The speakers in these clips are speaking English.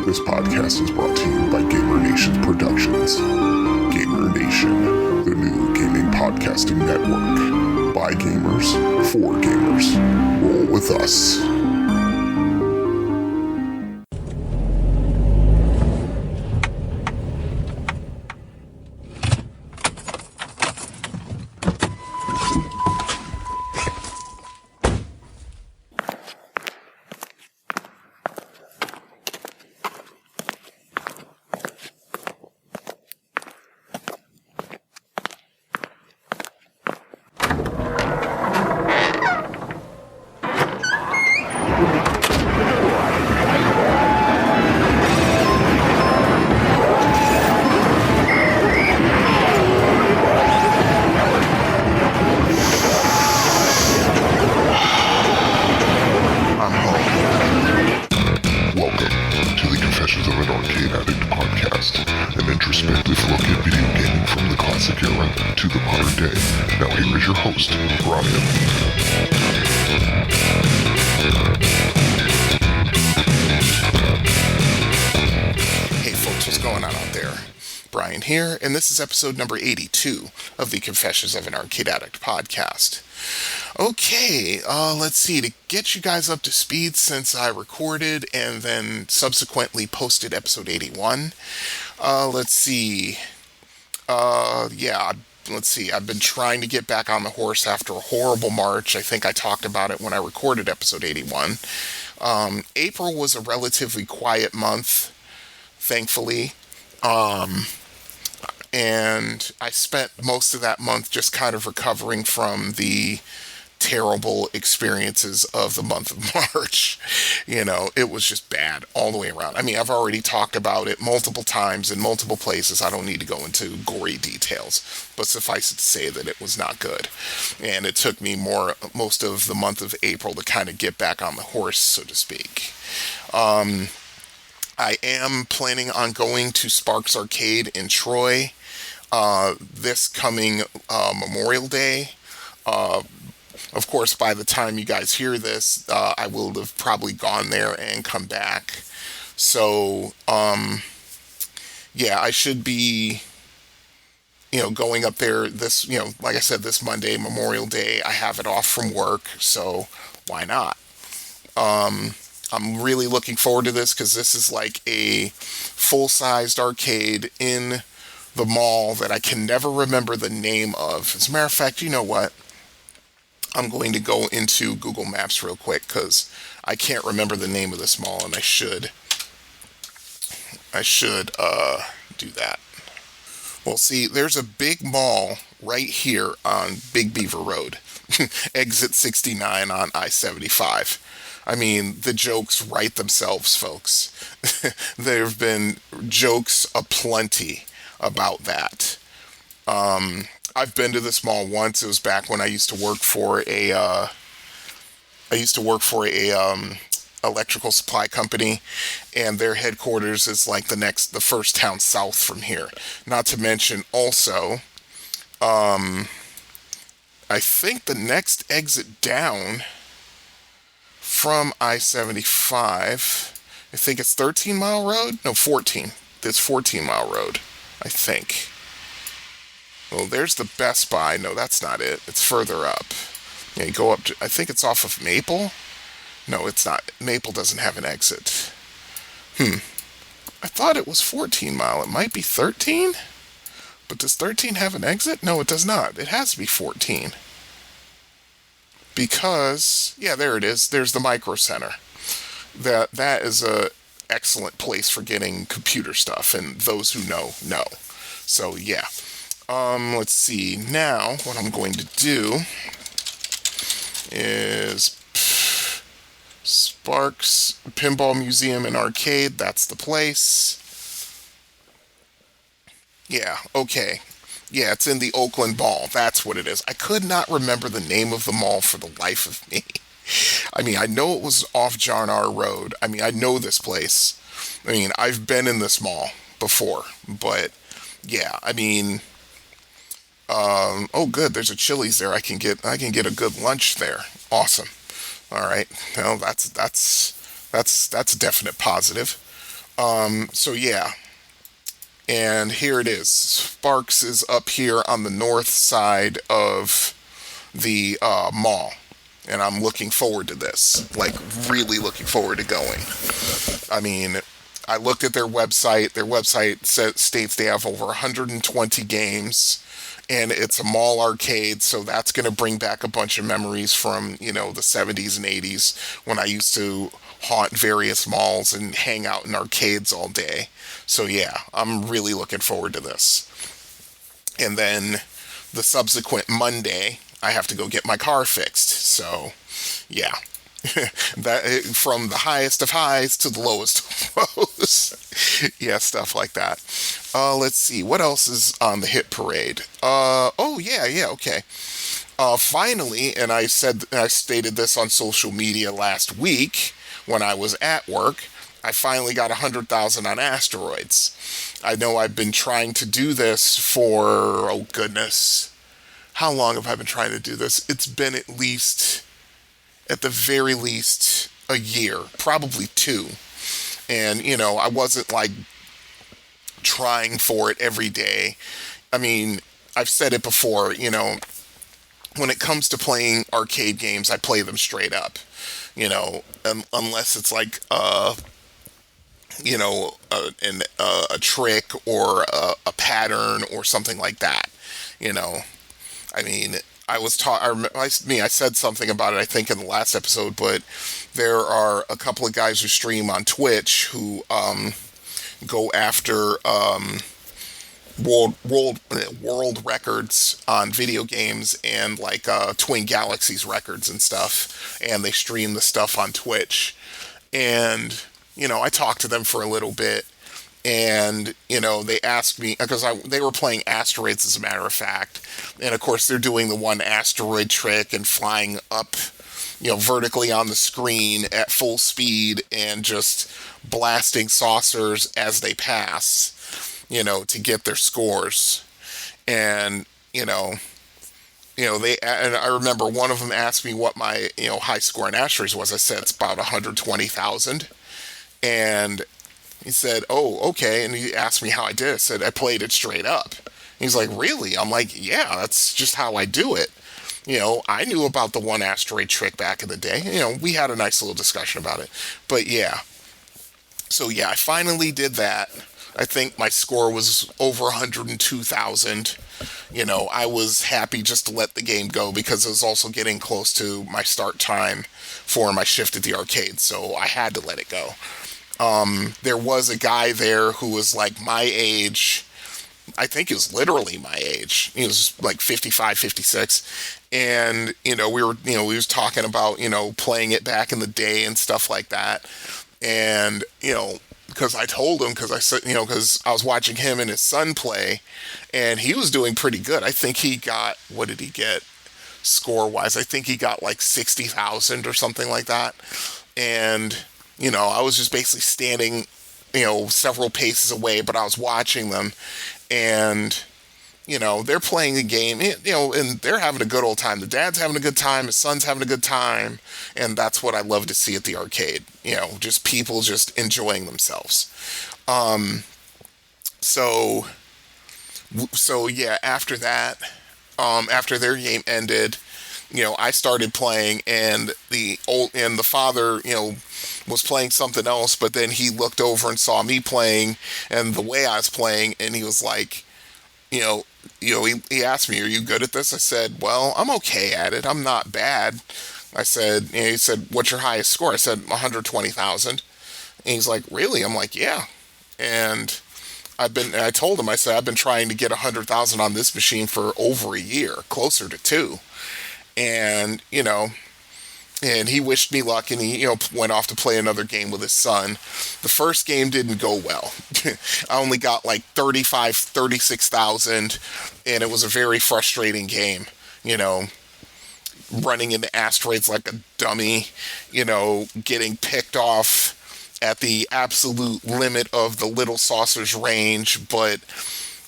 This podcast is brought to you by Gamer Nation's Productions. Gamer Nation, the new gaming podcasting network. By gamers, for gamers. Roll with us. Here, and this is episode number 82 of the Confessions of an Arcade Addict podcast. Okay, let's see, to get you guys up to speed since I recorded and then subsequently posted episode 81, let's see, I've been trying to get back on the horse after a horrible March. I think I talked about it when I recorded episode 81. April was a relatively quiet month, thankfully. And I spent most of that month just kind of recovering from the terrible experiences of the month of March. You know, it was just bad all the way around. I mean, I've already talked about it multiple times in multiple places. I don't need to go into gory details, but suffice it to say that it was not good. And it took me most of the month of April to kind of get back on the horse, so to speak. I am planning on going to Sparks Arcade in Troy this coming Memorial Day. Of course, by the time you guys hear this, I will have probably gone there and come back. So, I should be, going up there this, like I said, this Monday, Memorial Day. I have it off from work, so why not? I'm really looking forward to this because this is like a full-sized arcade in the mall that I can never remember the name of. As a matter of fact, you know what? I'm going to go into Google Maps real quick because I can't remember the name of this mall, and I should do that. Well, see, there's a big mall right here on Big Beaver Road, exit 69 on I-75. I mean, the jokes write themselves, folks. There have been jokes aplenty about that. I've been to this mall once. It was back when I used to work for a electrical supply company, and their headquarters is like the first town south from here. Not to mention also, I think the next exit down from I-75, I think it's 13 Mile Road? No, 14. It's 14 Mile Road, I think. Well, there's the Best Buy. No, that's not it. It's further up. Yeah, you go up to, I think it's off of Maple? No, it's not. Maple doesn't have an exit. I thought it was 14 Mile. It might be 13? But does 13 have an exit? No, it does not. It has to be 14. Because, yeah, there it is. There's the Micro Center. That is a excellent place for getting computer stuff, and those who know. So, yeah. Let's see. Now, what I'm going to do is Sparks Pinball Museum and Arcade. That's the place. Yeah, okay. Yeah, it's in the Oakland Mall. That's what it is. I could not remember the name of the mall for the life of me. I mean, I know it was off John R. Road. I mean, I know this place. I mean, I've been in this mall before. But, yeah, I mean, oh, good. There's a Chili's there. I can get a good lunch there. Awesome. All right. Well, that's a definite positive. So yeah, and here it is. Sparks is up here on the north side of the mall, and I'm looking forward to this. Like, really looking forward to going. I mean, I looked at their website. Their website states they have over 120 games, and it's a mall arcade, so that's going to bring back a bunch of memories from, the 70s and 80s when I used to haunt various malls and hang out in arcades all day. So yeah, I'm really looking forward to this. And then the subsequent Monday, I have to go get my car fixed. So yeah, that from the highest of highs to the lowest of lows. Yeah, stuff like that. Let's see what else is on the hit parade. Oh yeah, okay. Finally, and I stated this on social media last week when I was at work. I finally got 100,000 on asteroids. I know I've been trying to do this for, oh goodness, how long have I been trying to do this? It's been at the very least, a year, probably two. And, I wasn't like trying for it every day. I mean, I've said it before, when it comes to playing arcade games, I play them straight up, unless it's like, a trick or a pattern or something like that, I mean, I said something about it, I think, in the last episode, but there are a couple of guys who stream on Twitch who go after world records on video games and like Twin Galaxies records and stuff, and they stream the stuff on Twitch. And I talked to them for a little bit, and they asked me because they were playing asteroids, as a matter of fact, and of course they're doing the one asteroid trick and flying up vertically on the screen at full speed and just blasting saucers as they pass, to get their scores. And and I remember one of them asked me what my high score in asteroids was. I said it's about 120,000. And he said, oh, okay. And he asked me how I did. I said, I played it straight up. He's like, really? I'm like, yeah, that's just how I do it. I knew about the one asteroid trick back in the day. We had a nice little discussion about it. But yeah. So yeah, I finally did that. I think my score was over 102,000. I was happy just to let the game go because it was also getting close to my start time for my shift at the arcade. So I had to let it go. There was a guy there who was like my age. I think he was literally my age. He was like 55, 56. And, we was talking about, playing it back in the day and stuff like that. And, because I told him, because I said, because I was watching him and his son play, and he was doing pretty good. I think he got, what did he get score-wise? I think he got like 60,000 or something like that. And I was just basically standing, several paces away, but I was watching them, and, they're playing a game, and they're having a good old time. The dad's having a good time, his son's having a good time, and that's what I love to see at the arcade, just people just enjoying themselves. So yeah, after that, after their game ended, I started playing, and the father, was playing something else, but then he looked over and saw me playing and the way I was playing, and he was like, he asked me, are you good at this? I said, well, I'm okay at it. I'm not bad. I said, he said, what's your highest score? I said, 120,000. And he's like, really? I'm like, yeah. And I told him, I said, I've been trying to get 100,000 on this machine for over a year, closer to 2. And, and he wished me luck, and he, went off to play another game with his son. The first game didn't go well. I only got like 36,000, and it was a very frustrating game, running into asteroids like a dummy, getting picked off at the absolute limit of the little saucer's range, but,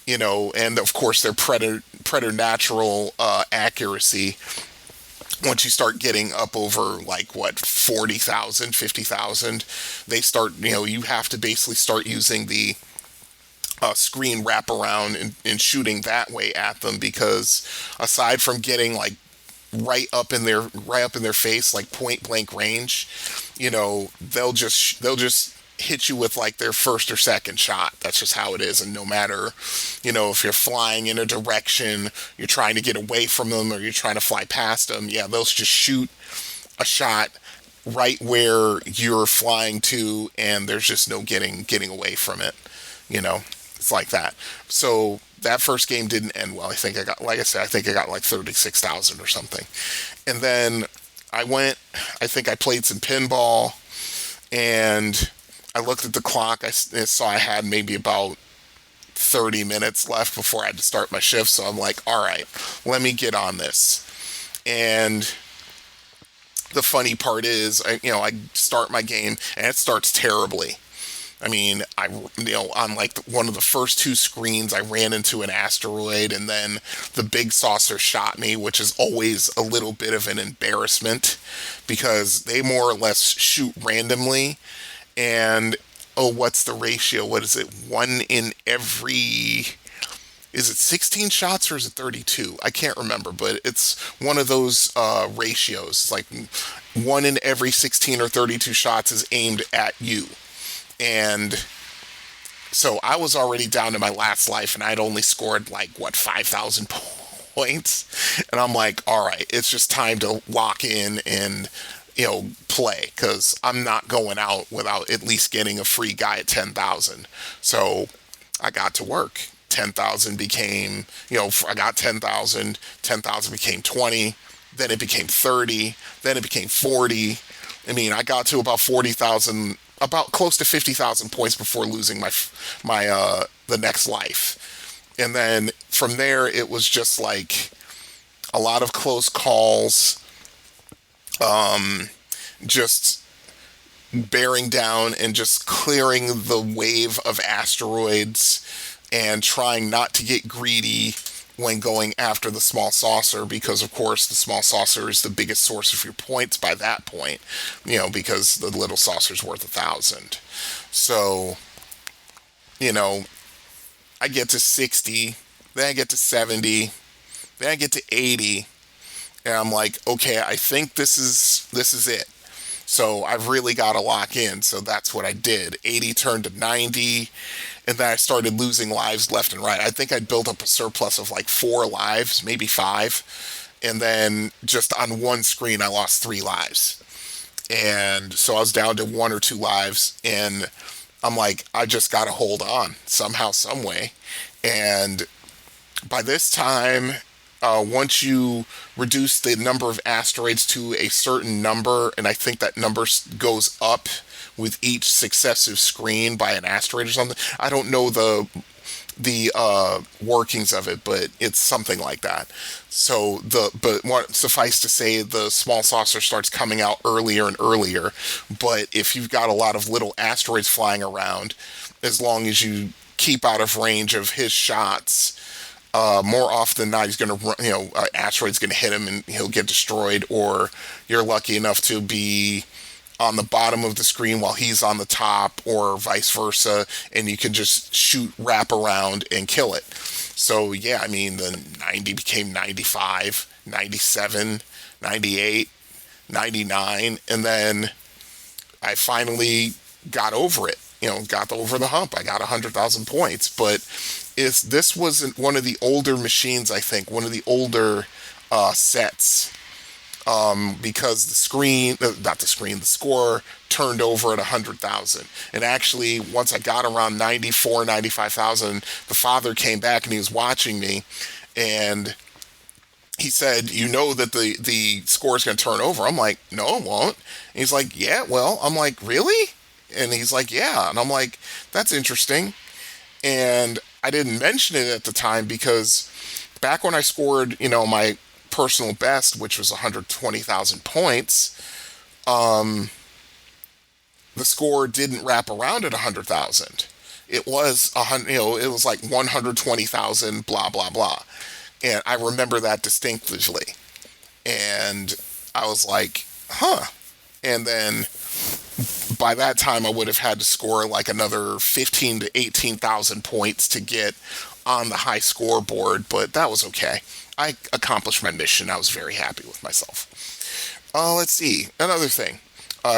and of course their preternatural accuracy. once you start getting up over like what 40,000, 50,000, they start, you have to basically start using the screen wraparound and shooting that way at them, because aside from getting like right up in their face, like point blank range, they'll just hit you with like their first or second shot. That's just how it is. And no matter, if you're flying in a direction, you're trying to get away from them, or you're trying to fly past them, yeah, they'll just shoot a shot right where you're flying to, and there's just no getting away from it. It's like that. So that first game didn't end well. I think I got, like I said, I think I got like 36,000 or something. And then I think I played some pinball, and I looked at the clock. I saw I had maybe about 30 minutes left before I had to start my shift. So I'm like, all right, let me get on this. And the funny part is, I start my game and it starts terribly. I mean, on like one of the first two screens, I ran into an asteroid, and then the big saucer shot me, which is always a little bit of an embarrassment because they more or less shoot randomly. And, what's the ratio? What is it? Is it 16 shots or is it 32? I can't remember, but it's one of those ratios. It's like 1 in every 16 or 32 shots is aimed at you. And so I was already down to my last life, and I'd only scored like 5,000 points. And I'm like, all right, it's just time to lock in and play, because I'm not going out without at least getting a free guy at 10,000. So I got to work. 10,000 became, I got 10,000, 10,000 became 20, then it became 30, then it became 40. I mean, I got to about 40,000, about close to 50,000 points before losing the next life. And then from there, it was just like a lot of close calls, just bearing down and just clearing the wave of asteroids and trying not to get greedy when going after the small saucer, because of course the small saucer is the biggest source of your points by that point, because the little saucer's worth 1,000. So, I get to 60, then I get to 70, then I get to 80, and I'm like, okay, I think this is it. So I've really got to lock in. So that's what I did. 80 turned to 90, and then I started losing lives left and right. I think I'd built up a surplus of like 4 lives, maybe 5. And then just on one screen, I lost 3 lives. And so I was down to 1 or 2 lives, and I'm like, I just got to hold on somehow, some way. And by this time, once you reduce the number of asteroids to a certain number, and I think that number goes up with each successive screen by an asteroid or something. I don't know the workings of it, but it's something like that. So suffice to say, the small saucer starts coming out earlier and earlier. But if you've got a lot of little asteroids flying around, as long as you keep out of range of his shots, more often than not, he's going to run, asteroid's going to hit him and he'll get destroyed, or you're lucky enough to be on the bottom of the screen while he's on the top, or vice versa, and you can just wrap around and kill it. So yeah, I mean, the 90 became 95, 97, 98, 99, and then I finally got over it, got over the hump. I got 100,000 points, but this wasn't one of the older machines, I think, one of the older sets, because the score turned over at 100,000. And actually, once I got around 94, 95,000, the father came back and he was watching me, and he said, that the score is going to turn over. I'm like, no, it won't. And he's like, yeah, well, I'm like, really? And he's like, yeah. And I'm like, that's interesting. And I didn't mention it at the time because back when I scored, my personal best, which was 120,000 points, the score didn't wrap around at 100,000. It was it was like 120,000, blah, blah, blah. And I remember that distinctly. And I was like, huh. And then by that time, I would have had to score like another 15 to 18,000 points to get on the high scoreboard, but that was okay. I accomplished my mission. I was very happy with myself. Let's see. Another thing.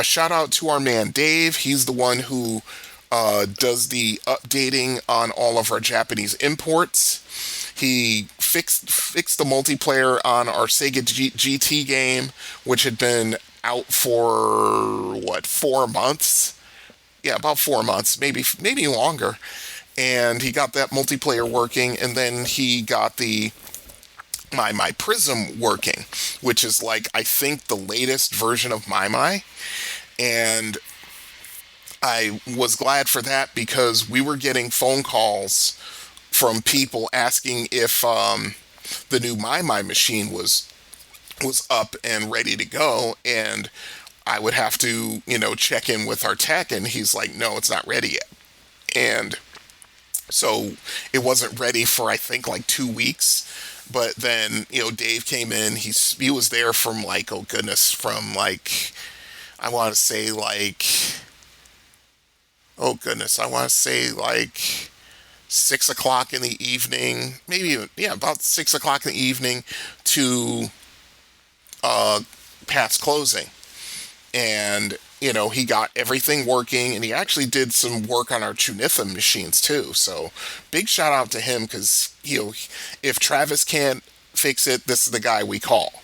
Shout out to our man Dave. He's the one who does the updating on all of our Japanese imports. He fixed the multiplayer on our Sega GT game, which had been out for 4 months? Yeah, about 4 months, maybe longer. And he got that multiplayer working, and then he got the my Prism working, which is like, I think, the latest version of My. And I was glad for that because we were getting phone calls from people asking if the new My machine was up and ready to go, and I would have to, check in with our tech, and he's like, no, it's not ready yet. And so it wasn't ready for, I think, like 2 weeks. But then, Dave came in. He was there from like, oh goodness, from like, I want to say like, oh goodness, I want to say like 6 o'clock in the evening, maybe even, yeah, about 6 o'clock in the evening to past closing. And, he got everything working, and he actually did some work on our Chunitha machines too. So big shout out to him because, if Travis can't fix it, this is the guy we call,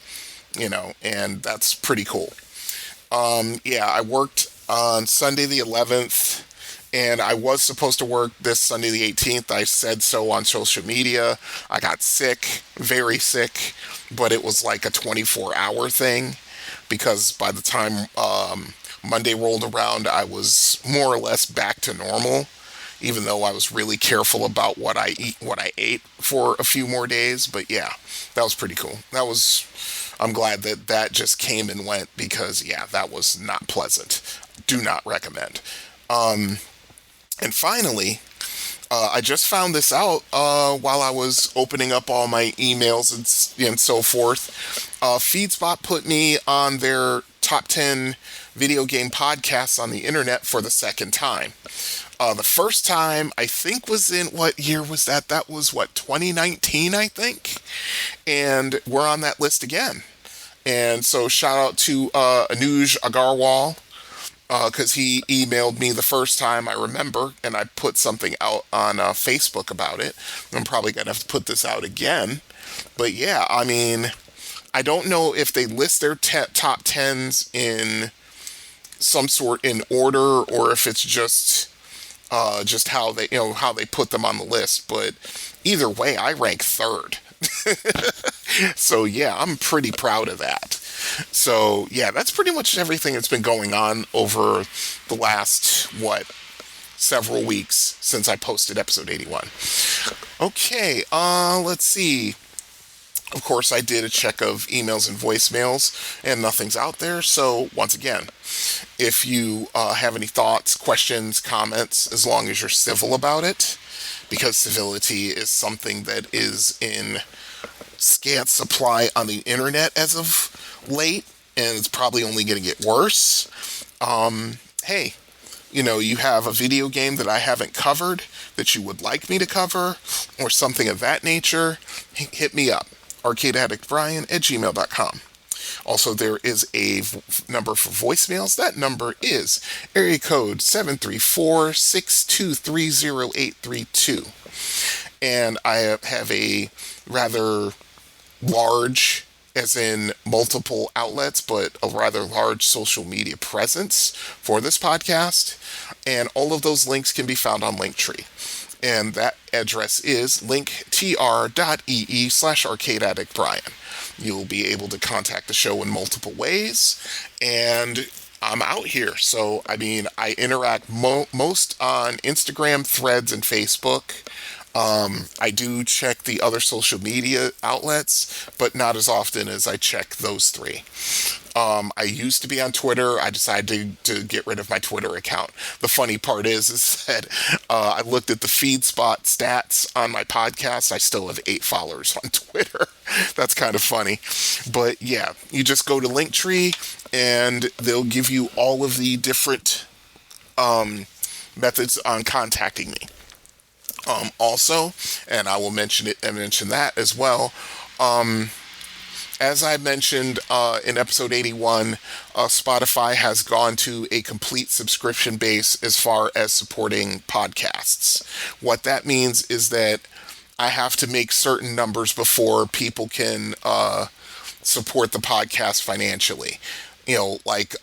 and that's pretty cool. Yeah, I worked on Sunday the 11th, and I was supposed to work this Sunday the 18th. I said so on social media. I got sick, very sick, but it was like a 24-hour thing because by the time Monday rolled around, I was more or less back to normal, even though I was really careful about what I ate for a few more days. But yeah, that was pretty cool. I'm glad that just came and went because, yeah, that was not pleasant. Do not recommend. And finally, I just found this out while I was opening up all my emails and so forth. FeedSpot put me on their top 10 video game podcasts on the internet for the second time. The first time, I think, was in, what year was that? That was, 2019, I think? And we're on that list again. And so shout out to Anuj Agarwal, because he emailed me the first time, I remember, and I put something out on Facebook about it. I'm probably going to have to put this out again. But yeah, I mean, I don't know if they list their top 10s in some sort in order, or if it's just how they put them on the list. But either way, I rank third. So yeah, I'm pretty proud of that. So yeah, that's pretty much everything that's been going on over the last, several weeks since I posted episode 81. Okay, let's see. Of course, I did a check of emails and voicemails, and nothing's out there. So once again, if you have any thoughts, questions, comments, as long as you're civil about it, because civility is something that is in scant supply on the internet as of late, and it's probably only going to get worse. Hey, you have a video game that I haven't covered that you would like me to cover, or something of that nature, hit me up. arcadeaddictbrian@gmail.com. Also, there is a number for voicemails. That number is area code 734-623-0832. And I have a rather large, as in multiple outlets, but a rather large social media presence for this podcast. And all of those links can be found on Linktree. And that address is linktr.ee/arcadeaddictbrian. You'll be able to contact the show in multiple ways. And I'm out here. So, I mean, I interact most on Instagram, Threads, and Facebook. I do check the other social media outlets, but not as often as I check those three. I used to be on Twitter. I decided to get rid of my Twitter account. The funny part is that I looked at the FeedSpot stats on my podcast. I still have 8 followers on Twitter. That's kind of funny. But yeah, you just go to Linktree and they'll give you all of the different methods on contacting me. Also, and I will mention it and mention that as well. As I mentioned in episode 81, Spotify has gone to a complete subscription base as far as supporting podcasts. What that means is that I have to make certain numbers before people can support the podcast financially. You know, like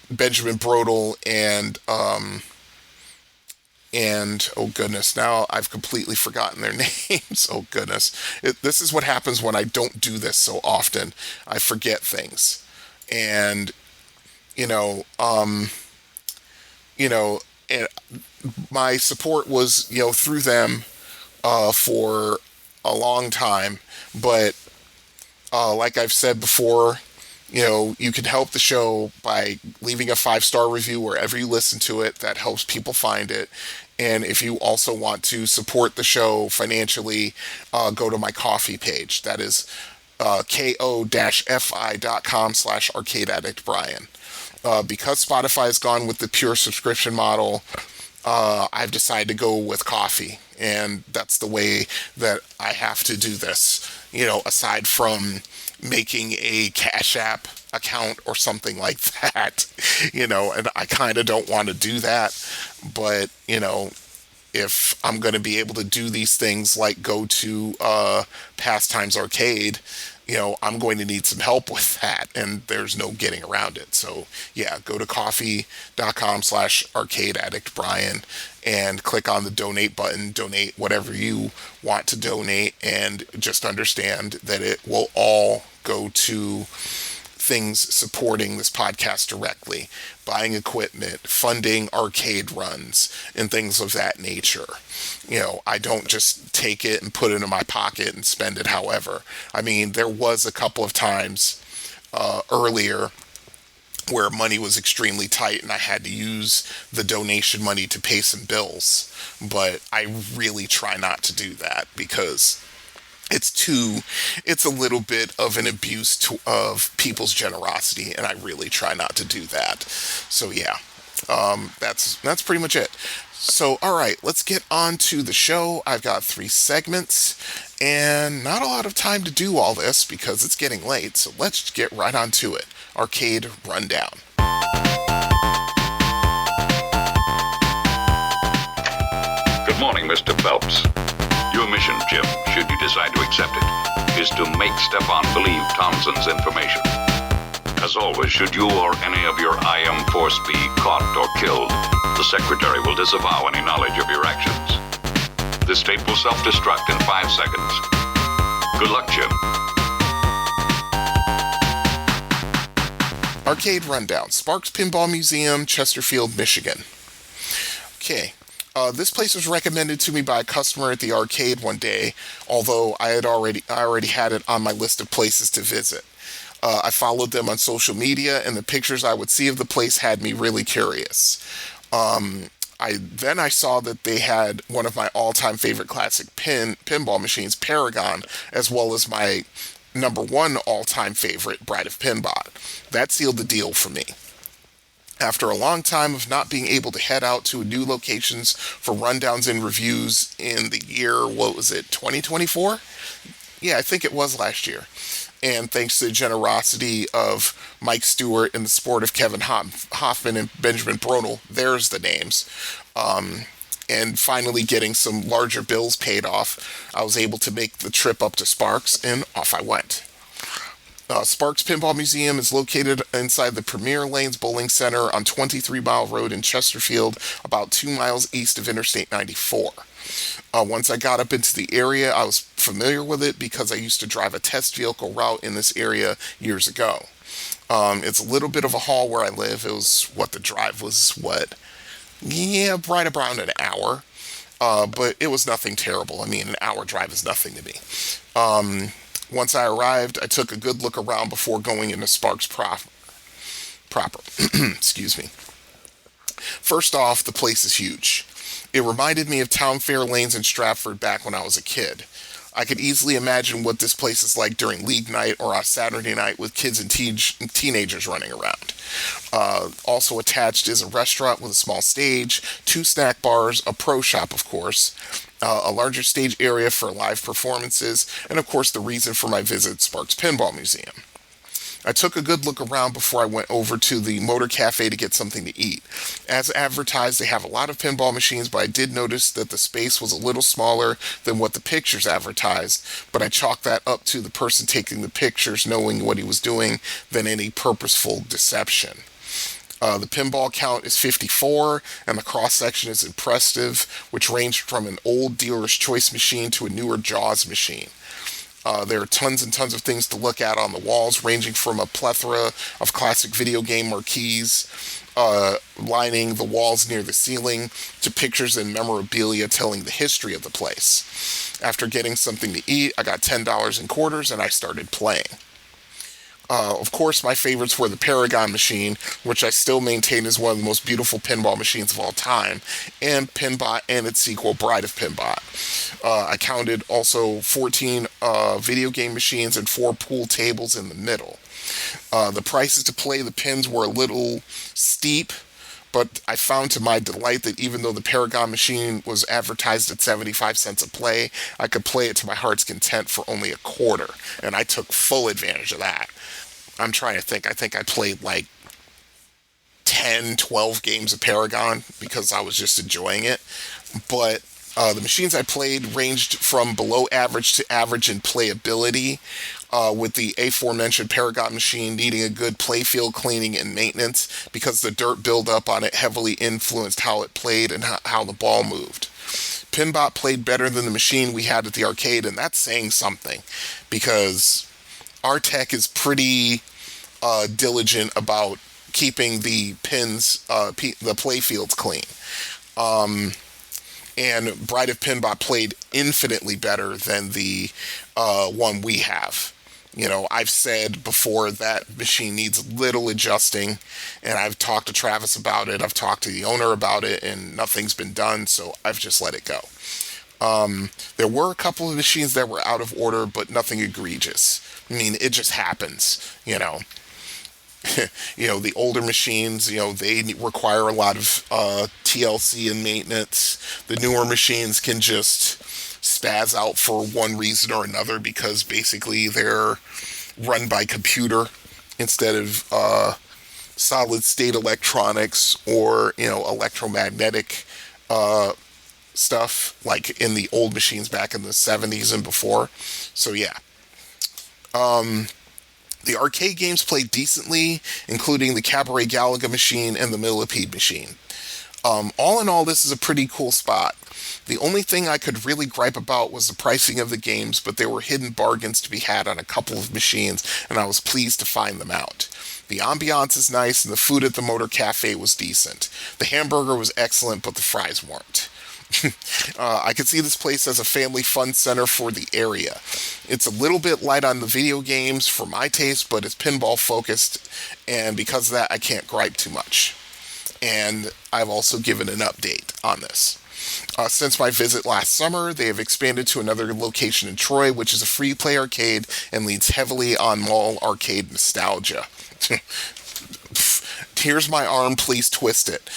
Benjamin Brodel and oh goodness, now I've completely forgotten their names. Oh goodness. This is what happens when I don't do this so often. I forget things. And, you know, and my support was, through them for a long time. But like I've said before, you can help the show by leaving a 5-star review wherever you listen to it. That helps people find it. And if you also want to support the show financially, go to my Ko-fi page. That is ko-fi.com/arcadeaddictbrian. Because Spotify has gone with the pure subscription model, I've decided to go with Ko-fi. And that's the way that I have to do this. Aside from making a Cash App account or something like that, and I kind of don't want to do that. But, if I'm going to be able to do these things like go to Pastimes Arcade, I'm going to need some help with that, and there's no getting around it. So yeah, go to ko-fi.com/arcadeaddictbrian and click on the donate button, donate whatever you want to donate, and just understand that it will all go to things supporting this podcast directly, buying equipment, funding arcade runs, and things of that nature. I don't just take it and put it in my pocket and spend it however. I mean, there was a couple of times earlier where money was extremely tight and I had to use the donation money to pay some bills. But I really try not to do that because it's a little bit of an abuse of people's generosity, and I really try not to do that. So yeah, that's pretty much it. So all right, let's get on to the show. I've got 3 segments and not a lot of time to do all this because it's getting late. So let's get right on to it. Arcade Rundown. Good morning, Mr. Phelps. Your mission, Jim, should you decide to accept it, is to make Stefan believe Townsend's information. As always, should you or any of your IM force be caught or killed, the Secretary will disavow any knowledge of your actions. This tape will self-destruct in 5 seconds. Good luck, Jim. Arcade Rundown. Sparks Pinball Museum, Chesterfield, Michigan. Okay. This place was recommended to me by a customer at the arcade one day, although I already had it on my list of places to visit. I followed them on social media, and the pictures I would see of the place had me really curious. I saw that they had one of my all-time favorite classic pinball machines, Paragon, as well as my number 1 all-time favorite, Bride of Pinbot. That sealed the deal for me. After a long time of not being able to head out to new locations for rundowns and reviews in the year, 2024? Yeah, I think it was last year. And thanks to the generosity of Mike Stewart and the support of Kevin Hoffman and Benjamin Brodel, there's the names, and finally getting some larger bills paid off, I was able to make the trip up to Sparks, and off I went. Sparks Pinball Museum is located inside the Premier Lanes Bowling Center on 23 Mile Road in Chesterfield, about 2 miles east of Interstate 94. Once I got up into the area, I was familiar with it because I used to drive a test vehicle route in this area years ago. It's a little bit of a haul where I live. The drive was right around an hour. But it was nothing terrible. I mean, an hour drive is nothing to me. Once I arrived, I took a good look around before going into Sparks proper. Excuse me. First off, the place is huge. It reminded me of Town Fair Lanes in Stratford back when I was a kid. I could easily imagine what this place is like during league night or on Saturday night with kids and teenagers running around. Also attached is a restaurant with a small stage, 2 snack bars, a pro shop, of course, a larger stage area for live performances, and of course the reason for my visit, Sparks Pinball Museum. I took a good look around before I went over to the Motor Cafe to get something to eat. As advertised, they have a lot of pinball machines, but I did notice that the space was a little smaller than what the pictures advertised, but I chalked that up to the person taking the pictures knowing what he was doing than any purposeful deception. The pinball count is 54, and the cross-section is impressive, which ranged from an old dealer's choice machine to a newer Jaws machine. There are tons and tons of things to look at on the walls, ranging from a plethora of classic video game marquees lining the walls near the ceiling to pictures and memorabilia telling the history of the place. After getting something to eat, I got $10 in quarters and I started playing. Of course, my favorites were the Paragon machine, which I still maintain is one of the most beautiful pinball machines of all time, and Pinbot and its sequel, Bride of Pinbot. I counted also 14 video game machines and 4 pool tables in the middle. The prices to play the pins were a little steep, but I found to my delight that even though the Paragon machine was advertised at 75 cents a play, I could play it to my heart's content for only a quarter, and I took full advantage of that. I'm trying to think. I think I played like 10, 12 games of Paragon because I was just enjoying it. But the machines I played ranged from below average to average in playability, with the aforementioned Paragon machine needing a good playfield cleaning and maintenance because the dirt buildup on it heavily influenced how it played and how the ball moved. Pinbot played better than the machine we had at the arcade, and that's saying something because our tech is pretty diligent about keeping the pins, the play fields clean. And Bride of Pinbot played infinitely better than the one we have. You know, I've said before that machine needs little adjusting, and I've talked to Travis about it, I've talked to the owner about it, and nothing's been done, so I've just let it go. There were a couple of machines that were out of order, but nothing egregious. I mean, it just happens, you know. You know, the older machines, you know, they require a lot of TLC and maintenance. The newer machines can just spaz out for one reason or another because basically they're run by computer instead of solid state electronics or, you know, electromagnetic stuff like in the old machines back in the 70s and before. So yeah. The arcade games played decently, including the Cabaret Galaga machine and the Millipede machine. All in all, this is a pretty cool spot. The only thing I could really gripe about was the pricing of the games, but there were hidden bargains to be had on a couple of machines, and I was pleased to find them out. The ambiance is nice, and the food at the Motor Cafe was decent. The hamburger was excellent, but the fries weren't. I could see this place as a family fun center for the area. It's a little bit light on the video games for my taste, but it's pinball focused, and because of that, I can't gripe too much. And I've also given an update on this. Since my visit last summer, they have expanded to another location in Troy, which is a free play arcade and leans heavily on mall arcade nostalgia. Here's my arm, please twist it.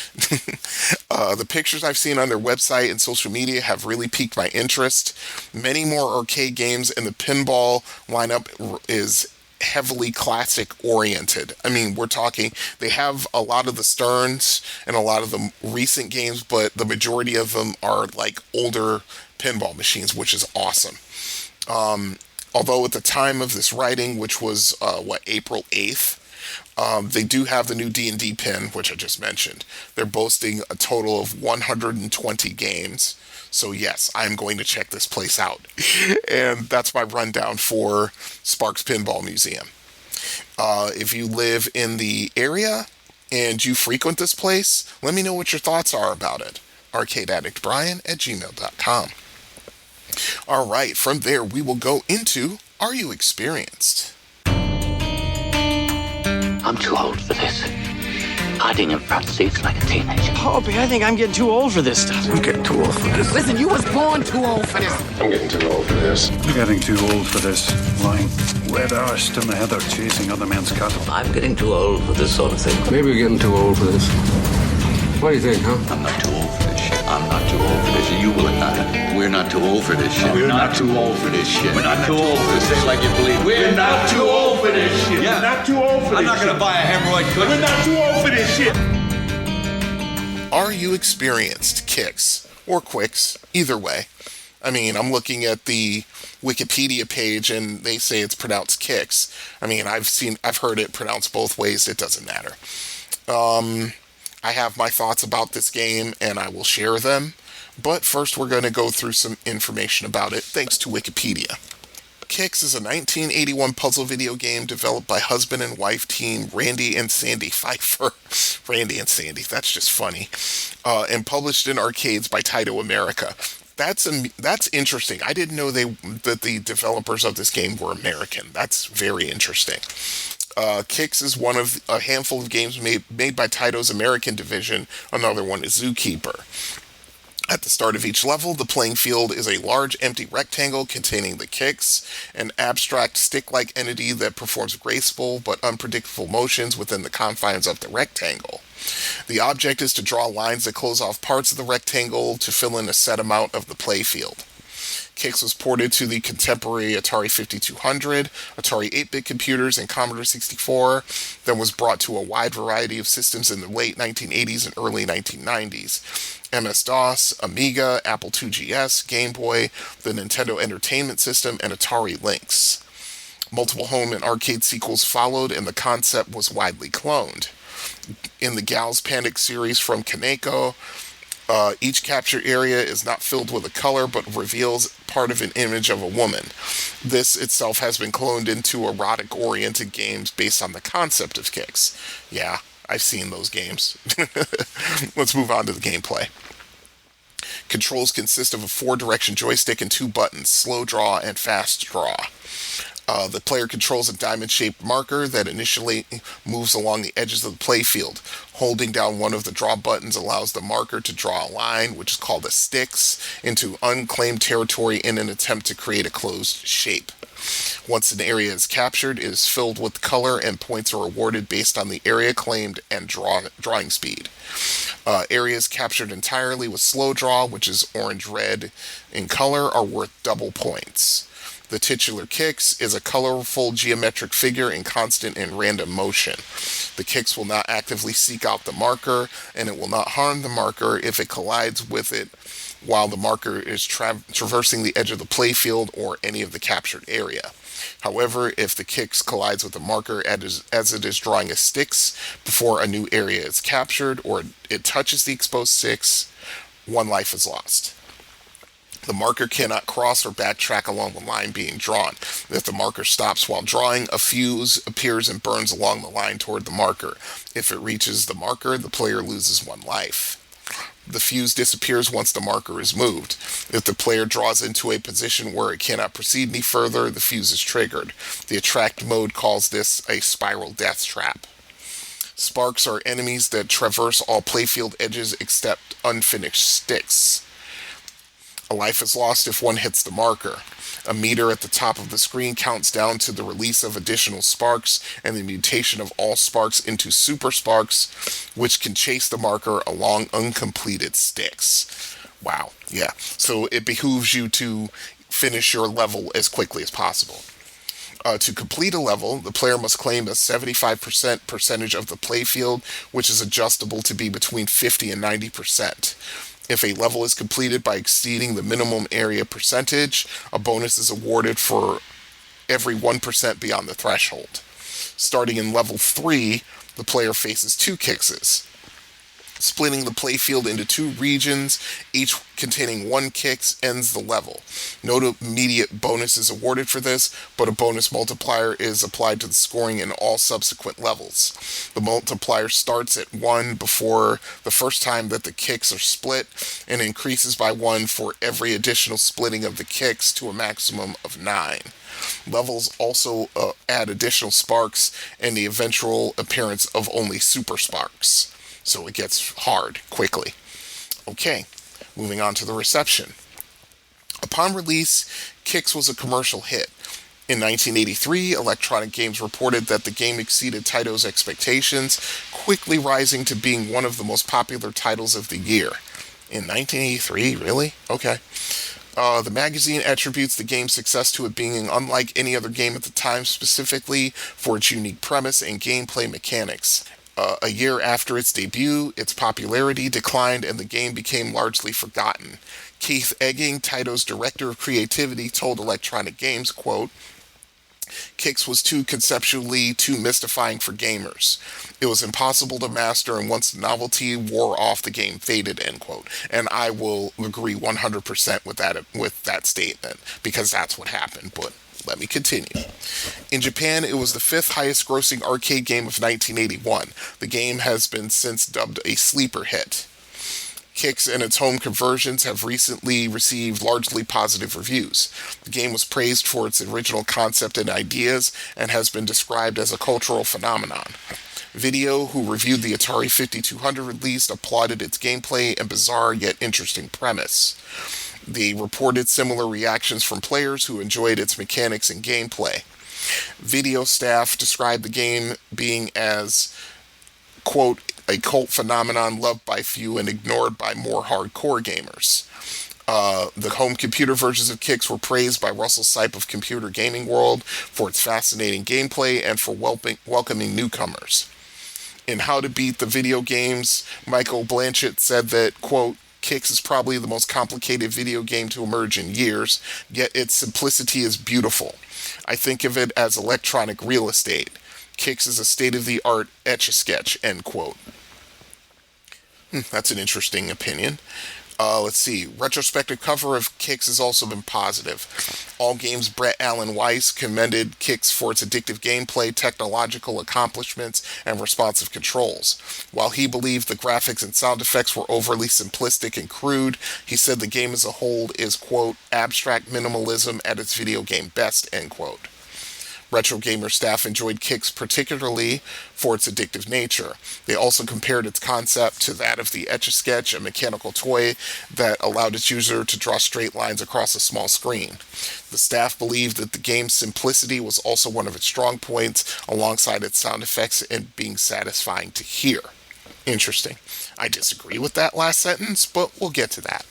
The pictures I've seen on their website and social media have really piqued my interest. Many more arcade games, and the pinball lineup is heavily classic oriented. I mean, we're talking, they have a lot of the Sterns and a lot of the recent games, but the majority of them are like older pinball machines, which is awesome. Although at the time of this writing, which was, April 8th, they do have the new D&D pin, which I just mentioned. They're boasting a total of 120 games. So yes, I'm going to check this place out. And that's my rundown for Sparks Pinball Museum. If you live in the area and you frequent this place, let me know what your thoughts are about it. arcadeaddictbrian@gmail.com. All right, from there we will go into Are You Experienced? I'm too old for this. hiding in front seats like a teenager. Opie, I think I'm getting too old for this stuff. I'm getting too old for this. Listen, you was born too old for this. I'm getting too old for this. I'm getting too old for this. Lying wet-arsed in the heather chasing other men's cattle. I'm getting too old for this sort of thing. Maybe we're getting too old for this. What do you think, huh? I'm not too old for this shit. I'm not too old for this shit. You will not. We're not too old for this shit. We're not too old for this shit. We're not too old for this. Say it like you believe. We're not too old for this shit. Yeah. We're not too old for this. I'm not going to buy a hemorrhoid cushion. We're not too old for this shit. Are you experienced kicks or quicks? Either way. I mean, I'm looking at the Wikipedia page and they say it's pronounced kicks. I mean, I've heard it pronounced both ways. It doesn't matter. I have my thoughts about this game and I will share them. But first we're going to go through some information about it thanks to Wikipedia. Kicks is a 1981 puzzle video game developed by husband and wife team Randy and Sandy Pfeiffer. Randy and Sandy, that's just funny. And published in arcades by Taito America. That's interesting. I didn't know that the developers of this game were American. That's very interesting. Kicks is one of a handful of games made by Taito's American division. Another one is Zookeeper. At the start of each level, the playing field is a large empty rectangle containing the kicks, an abstract stick-like entity that performs graceful but unpredictable motions within the confines of the rectangle. The object is to draw lines that close off parts of the rectangle to fill in a set amount of the play field. Kicks was ported to the contemporary Atari 5200, Atari 8-bit computers, and Commodore 64, then was brought to a wide variety of systems in the late 1980s and early 1990s. MS-DOS, Amiga, Apple IIgs, Game Boy, the Nintendo Entertainment System, and Atari Lynx. Multiple home and arcade sequels followed, and the concept was widely cloned. In the Gal's Panic series from Kaneko, each capture area is not filled with a color, but reveals part of an image of a woman. This itself has been cloned into erotic-oriented games based on the concept of kicks. Yeah, I've seen those games. Let's move on to the gameplay. Controls consist of a 4-direction joystick and 2 buttons, slow draw and fast draw. The player controls a diamond-shaped marker that initially moves along the edges of the playfield. Holding down one of the draw buttons allows the marker to draw a line, which is called a sticks, into unclaimed territory in an attempt to create a closed shape. Once an area is captured, it is filled with color and points are awarded based on the area claimed and drawing speed. Areas captured entirely with slow draw, which is orange-red in color, are worth double points. The titular kicks is a colorful geometric figure in constant and random motion. The kicks will not actively seek out the marker, and it will not harm the marker if it collides with it while the marker is traversing the edge of the playfield or any of the captured area. However, if the kicks collides with the marker as it is drawing a sticks before a new area is captured, or it touches the exposed sticks, 1 life is lost. The marker cannot cross or backtrack along the line being drawn. If the marker stops while drawing, a fuse appears and burns along the line toward the marker. If it reaches the marker, the player loses 1 life. The fuse disappears once the marker is moved. If the player draws into a position where it cannot proceed any further, the fuse is triggered. The attract mode calls this a spiral death trap. Sparks are enemies that traverse all playfield edges except unfinished sticks. A life is lost if one hits the marker. A meter at the top of the screen counts down to the release of additional sparks and the mutation of all sparks into super sparks, which can chase the marker along uncompleted sticks. Wow, yeah. So it behooves you to finish your level as quickly as possible. To complete a level, the player must claim a 75% percentage of the playfield, which is adjustable to be between 50 and 90%. If a level is completed by exceeding the minimum area percentage, a bonus is awarded for every 1% beyond the threshold. Starting in level 3, the player faces 2 kickses. Splitting the playfield into 2 regions, each containing 1 kicks, ends the level. No immediate bonus is awarded for this, but a bonus multiplier is applied to the scoring in all subsequent levels. The multiplier starts at 1 before the first time that the kicks are split, and increases by 1 for every additional splitting of the kicks to a maximum of 9. Levels also add additional sparks and the eventual appearance of only super sparks. so it gets hard quickly. Okay, moving on to the reception. Upon release, Kix was a commercial hit. In 1983, Electronic Games reported that the game exceeded Taito's expectations, quickly rising to being one of the most popular titles of the year. In 1983, really? Okay. The magazine attributes the game's success to it being unlike any other game at the time, specifically for its unique premise and gameplay mechanics. A year after its debut, its popularity declined and the game became largely forgotten. Keith Egging, Taito's director of creativity, told Electronic Games, quote, Kix was conceptually too mystifying for gamers. It was impossible to master, and once the novelty wore off, the game faded, end quote. And I will agree 100% with that statement, because that's what happened, but let me continue. In Japan, it was the 5th highest grossing arcade game of 1981. The game has been since dubbed a sleeper hit. Kix and its home conversions have recently received largely positive reviews. The game was praised for its original concept and ideas and has been described as a cultural phenomenon. Video, who reviewed the Atari 5200 release, applauded its gameplay and bizarre yet interesting premise. They reported similar reactions from players who enjoyed its mechanics and gameplay. Video staff described the game being as, quote, a cult phenomenon loved by few and ignored by more hardcore gamers. The home computer versions of Kix were praised by Russell Sipe of Computer Gaming World for its fascinating gameplay and for welcoming newcomers. In How to Beat the Video Games, Michael Blanchett said that, quote, Kix is probably the most complicated video game to emerge in years, yet its simplicity is beautiful. I think of it as electronic real estate. Kix is a state-of-the-art etch-a-sketch, end quote. That's an interesting opinion. Let's see. Retrospective cover of Kix has also been positive. All Games' Brett Allen Weiss commended Kix for its addictive gameplay, technological accomplishments, and responsive controls. While he believed the graphics and sound effects were overly simplistic and crude, he said the game as a whole is, quote, abstract minimalism at its video game best, end quote. Retro Gamer staff enjoyed Kix particularly for its addictive nature. They also compared its concept to that of the Etch-a-Sketch, a mechanical toy that allowed its user to draw straight lines across a small screen. The staff believed that the game's simplicity was also one of its strong points, alongside its sound effects and being satisfying to hear. Interesting. I disagree with that last sentence, but we'll get to that.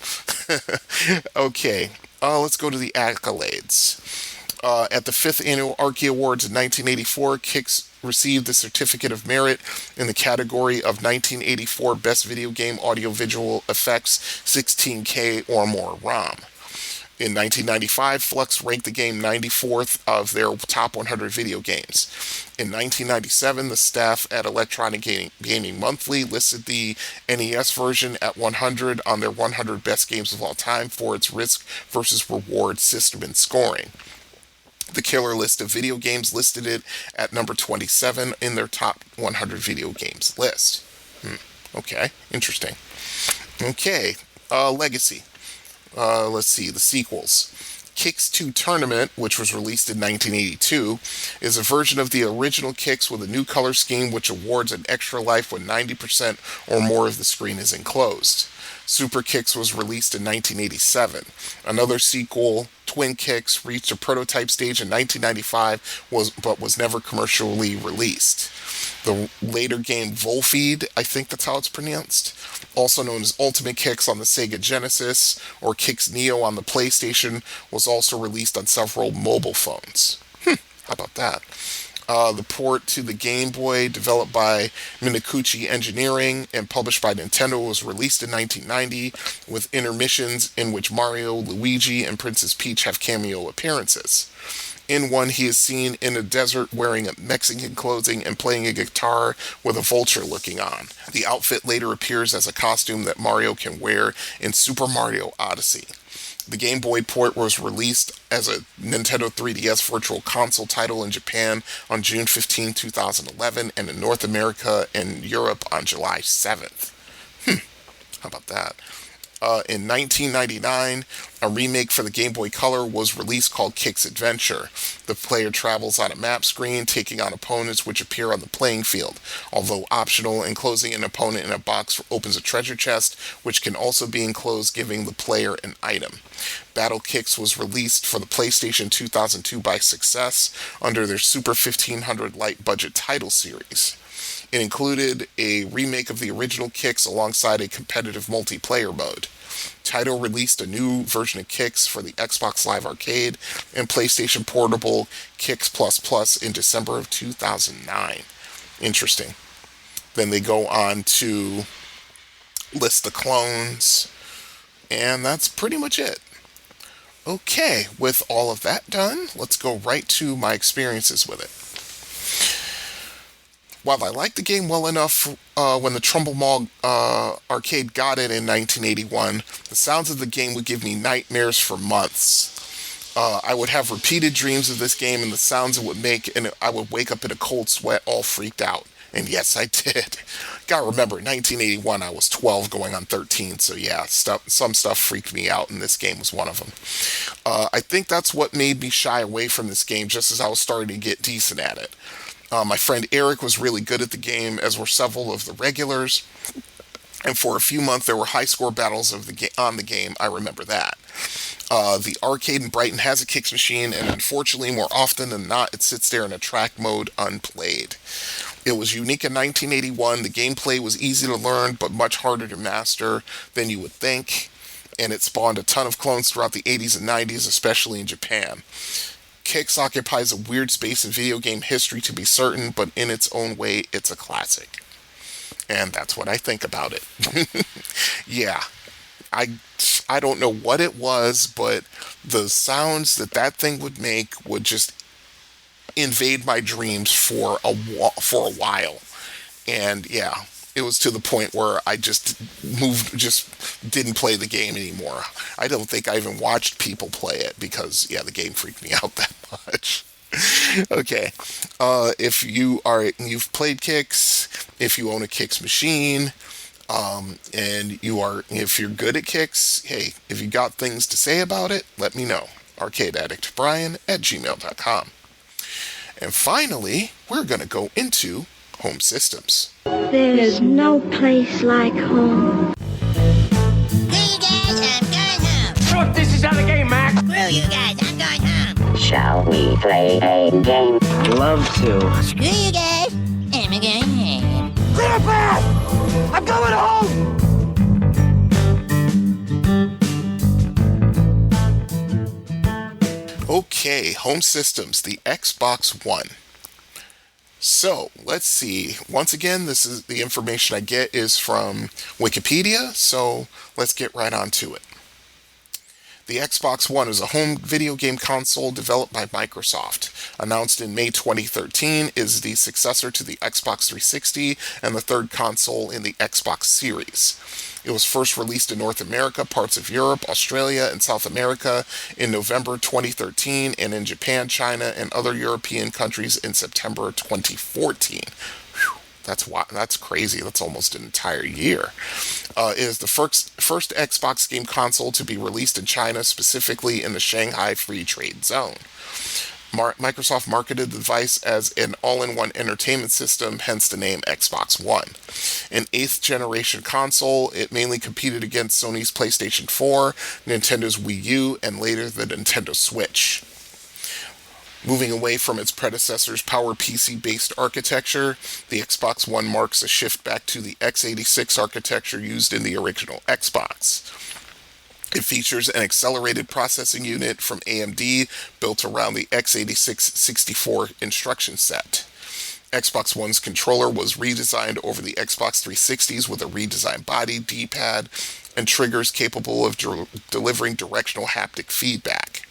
Okay, let's go to the accolades. At the 5th Annual Archie Awards in 1984, Kix received the Certificate of Merit in the category of 1984 Best Video Game Audiovisual Effects 16K or more ROM. In 1995, Flux ranked the game 94th of their top 100 video games. In 1997, the staff at Electronic Gaming Monthly listed the NES version at 100 on their 100 Best Games of All Time for its risk versus reward system and scoring. The Killer List of Video Games listed it at number 27 in their top 100 video games list. Okay, interesting. Okay, Legacy. Let's see, the sequels. Kix 2 Tournament, which was released in 1982, is a version of the original Kix with a new color scheme which awards an extra life when 90% or more of the screen is enclosed. Super Kix was released in 1987. Another sequel, Twin Kix, reached a prototype stage in 1995, but was never commercially released. The later game Volfeed, I think that's how it's pronounced, also known as Ultimate Kix on the Sega Genesis or Kix Neo on the PlayStation, was also released on several mobile phones. How about that? The port to the Game Boy, developed by Minakuchi Engineering and published by Nintendo, was released in 1990 with intermissions in which Mario, Luigi, and Princess Peach have cameo appearances. In one, he is seen in a desert wearing Mexican clothing and playing a guitar with a vulture looking on. The outfit later appears as a costume that Mario can wear in Super Mario Odyssey. The Game Boy port was released as a Nintendo 3DS Virtual Console title in Japan on June 15, 2011, and in North America and Europe on July 7th. How about that? In 1999, a remake for the Game Boy Color was released called Kicks Adventure. The player travels on a map screen, taking on opponents which appear on the playing field. Although optional, enclosing an opponent in a box opens a treasure chest, which can also be enclosed, giving the player an item. Battle Kicks was released for the PlayStation 2002 by Success under their Super 1500 light budget title series. It included a remake of the original Kicks alongside a competitive multiplayer mode. Taito released a new version of Kicks for the Xbox Live Arcade and PlayStation Portable Kicks Plus Plus in December of 2009. Interesting. Then they go on to list the clones, and that's pretty much it. Okay, with all of that done, let's go right to my experiences with it. While I liked the game well enough when the Trumbull Mall arcade got it in 1981, the sounds of the game would give me nightmares for months. I would have repeated dreams of this game and the sounds it would make, and I would wake up in a cold sweat all freaked out. And yes, I did. Gotta remember, 1981, I was 12 going on 13, so yeah, some stuff freaked me out, and this game was one of them. I think that's what made me shy away from this game just as I was starting to get decent at it. My friend Eric was really good at the game, as were several of the regulars. And for a few months, there were high-score battles on the game. I remember that. The arcade in Brighton has a kicks machine, and unfortunately, more often than not, it sits there in a track mode unplayed. It was unique in 1981. The gameplay was easy to learn, but much harder to master than you would think. And it spawned a ton of clones throughout the 80s and 90s, especially in Japan. Kicks occupies a weird space in video game history, to be certain, but in its own way, it's a classic. And that's what I think about it. Yeah, I don't know what it was, but the sounds that thing would make would just invade my dreams for a while. And yeah, it was to the point where I just didn't play the game anymore. I don't think I even watched people play it because, yeah, the game freaked me out that much. Okay, if you've played Kicks, if you own a Kicks machine, and if you're good at Kicks, hey, if you got things to say about it, let me know. arcadeaddictbrian@gmail.com. And finally, we're going to go into home systems. There's no place like home. Screw you guys, I'm going home. This is how the game, Mac. Screw you guys, I'm going home. Shall we play a game? Love to. Screw you guys, I'm going home. Clear path! I'm going home! Okay, home systems, the Xbox One. So, let's see. Once again, this is the information I get is from Wikipedia, so let's get right on to it. The Xbox One is a home video game console developed by Microsoft. Announced in May 2013, is the successor to the Xbox 360 and the third console in the Xbox series. It was first released in North America, parts of Europe, Australia, and South America in November 2013, and in Japan, China, and other European countries in September 2014. Whew, that's crazy. That's almost an entire year. It is the first Xbox game console to be released in China, specifically in the Shanghai Free Trade Zone. Microsoft marketed the device as an all-in-one entertainment system, hence the name Xbox One. An 8th generation console, it mainly competed against Sony's PlayStation 4, Nintendo's Wii U, and later the Nintendo Switch. Moving away from its predecessor's PowerPC-based architecture, the Xbox One marks a shift back to the x86 architecture used in the original Xbox. It features an accelerated processing unit from AMD built around the x86-64 instruction set. Xbox One's controller was redesigned over the Xbox 360's with a redesigned body, D-pad, and triggers capable of delivering directional haptic feedback.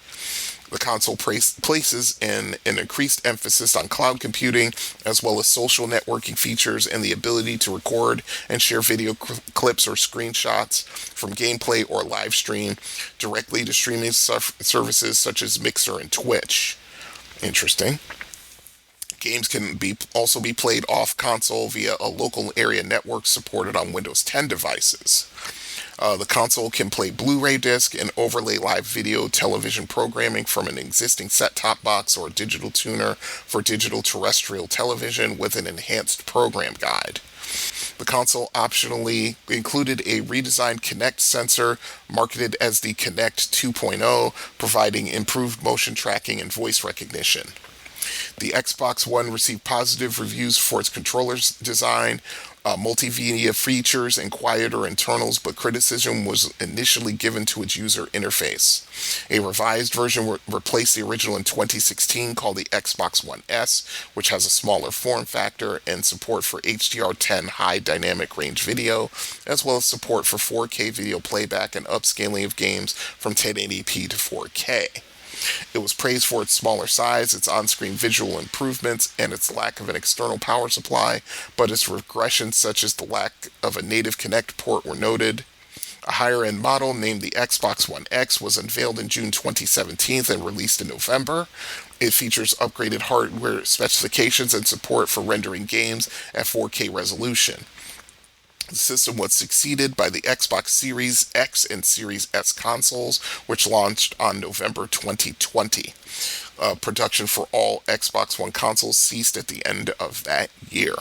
The console places an increased emphasis on cloud computing, as well as social networking features and the ability to record and share video clips or screenshots from gameplay or live stream directly to streaming services such as Mixer and Twitch. Interesting. Games can also be played off console via a local area network supported on Windows 10 devices. The console can play Blu-ray disc and overlay live video television programming from an existing set-top box or a digital tuner for digital terrestrial television with an enhanced program guide. The console optionally included a redesigned Kinect sensor marketed as the Kinect 2.0, providing improved motion tracking and voice recognition. The Xbox One received positive reviews for its controller's design, multimedia features, and quieter internals, but criticism was initially given to its user interface. A revised version replaced the original in 2016 called the Xbox One S, which has a smaller form factor and support for HDR10 high dynamic range video, as well as support for 4K video playback and upscaling of games from 1080p to 4K. It was praised for its smaller size, its on-screen visual improvements, and its lack of an external power supply, but its regressions such as the lack of a native Kinect port were noted. A higher-end model named the Xbox One X was unveiled in June 2017 and released in November. It features upgraded hardware specifications and support for rendering games at 4K resolution. The system was succeeded by the Xbox Series X and Series S consoles, which launched on November 2020. Production for all Xbox One consoles ceased at the end of that year.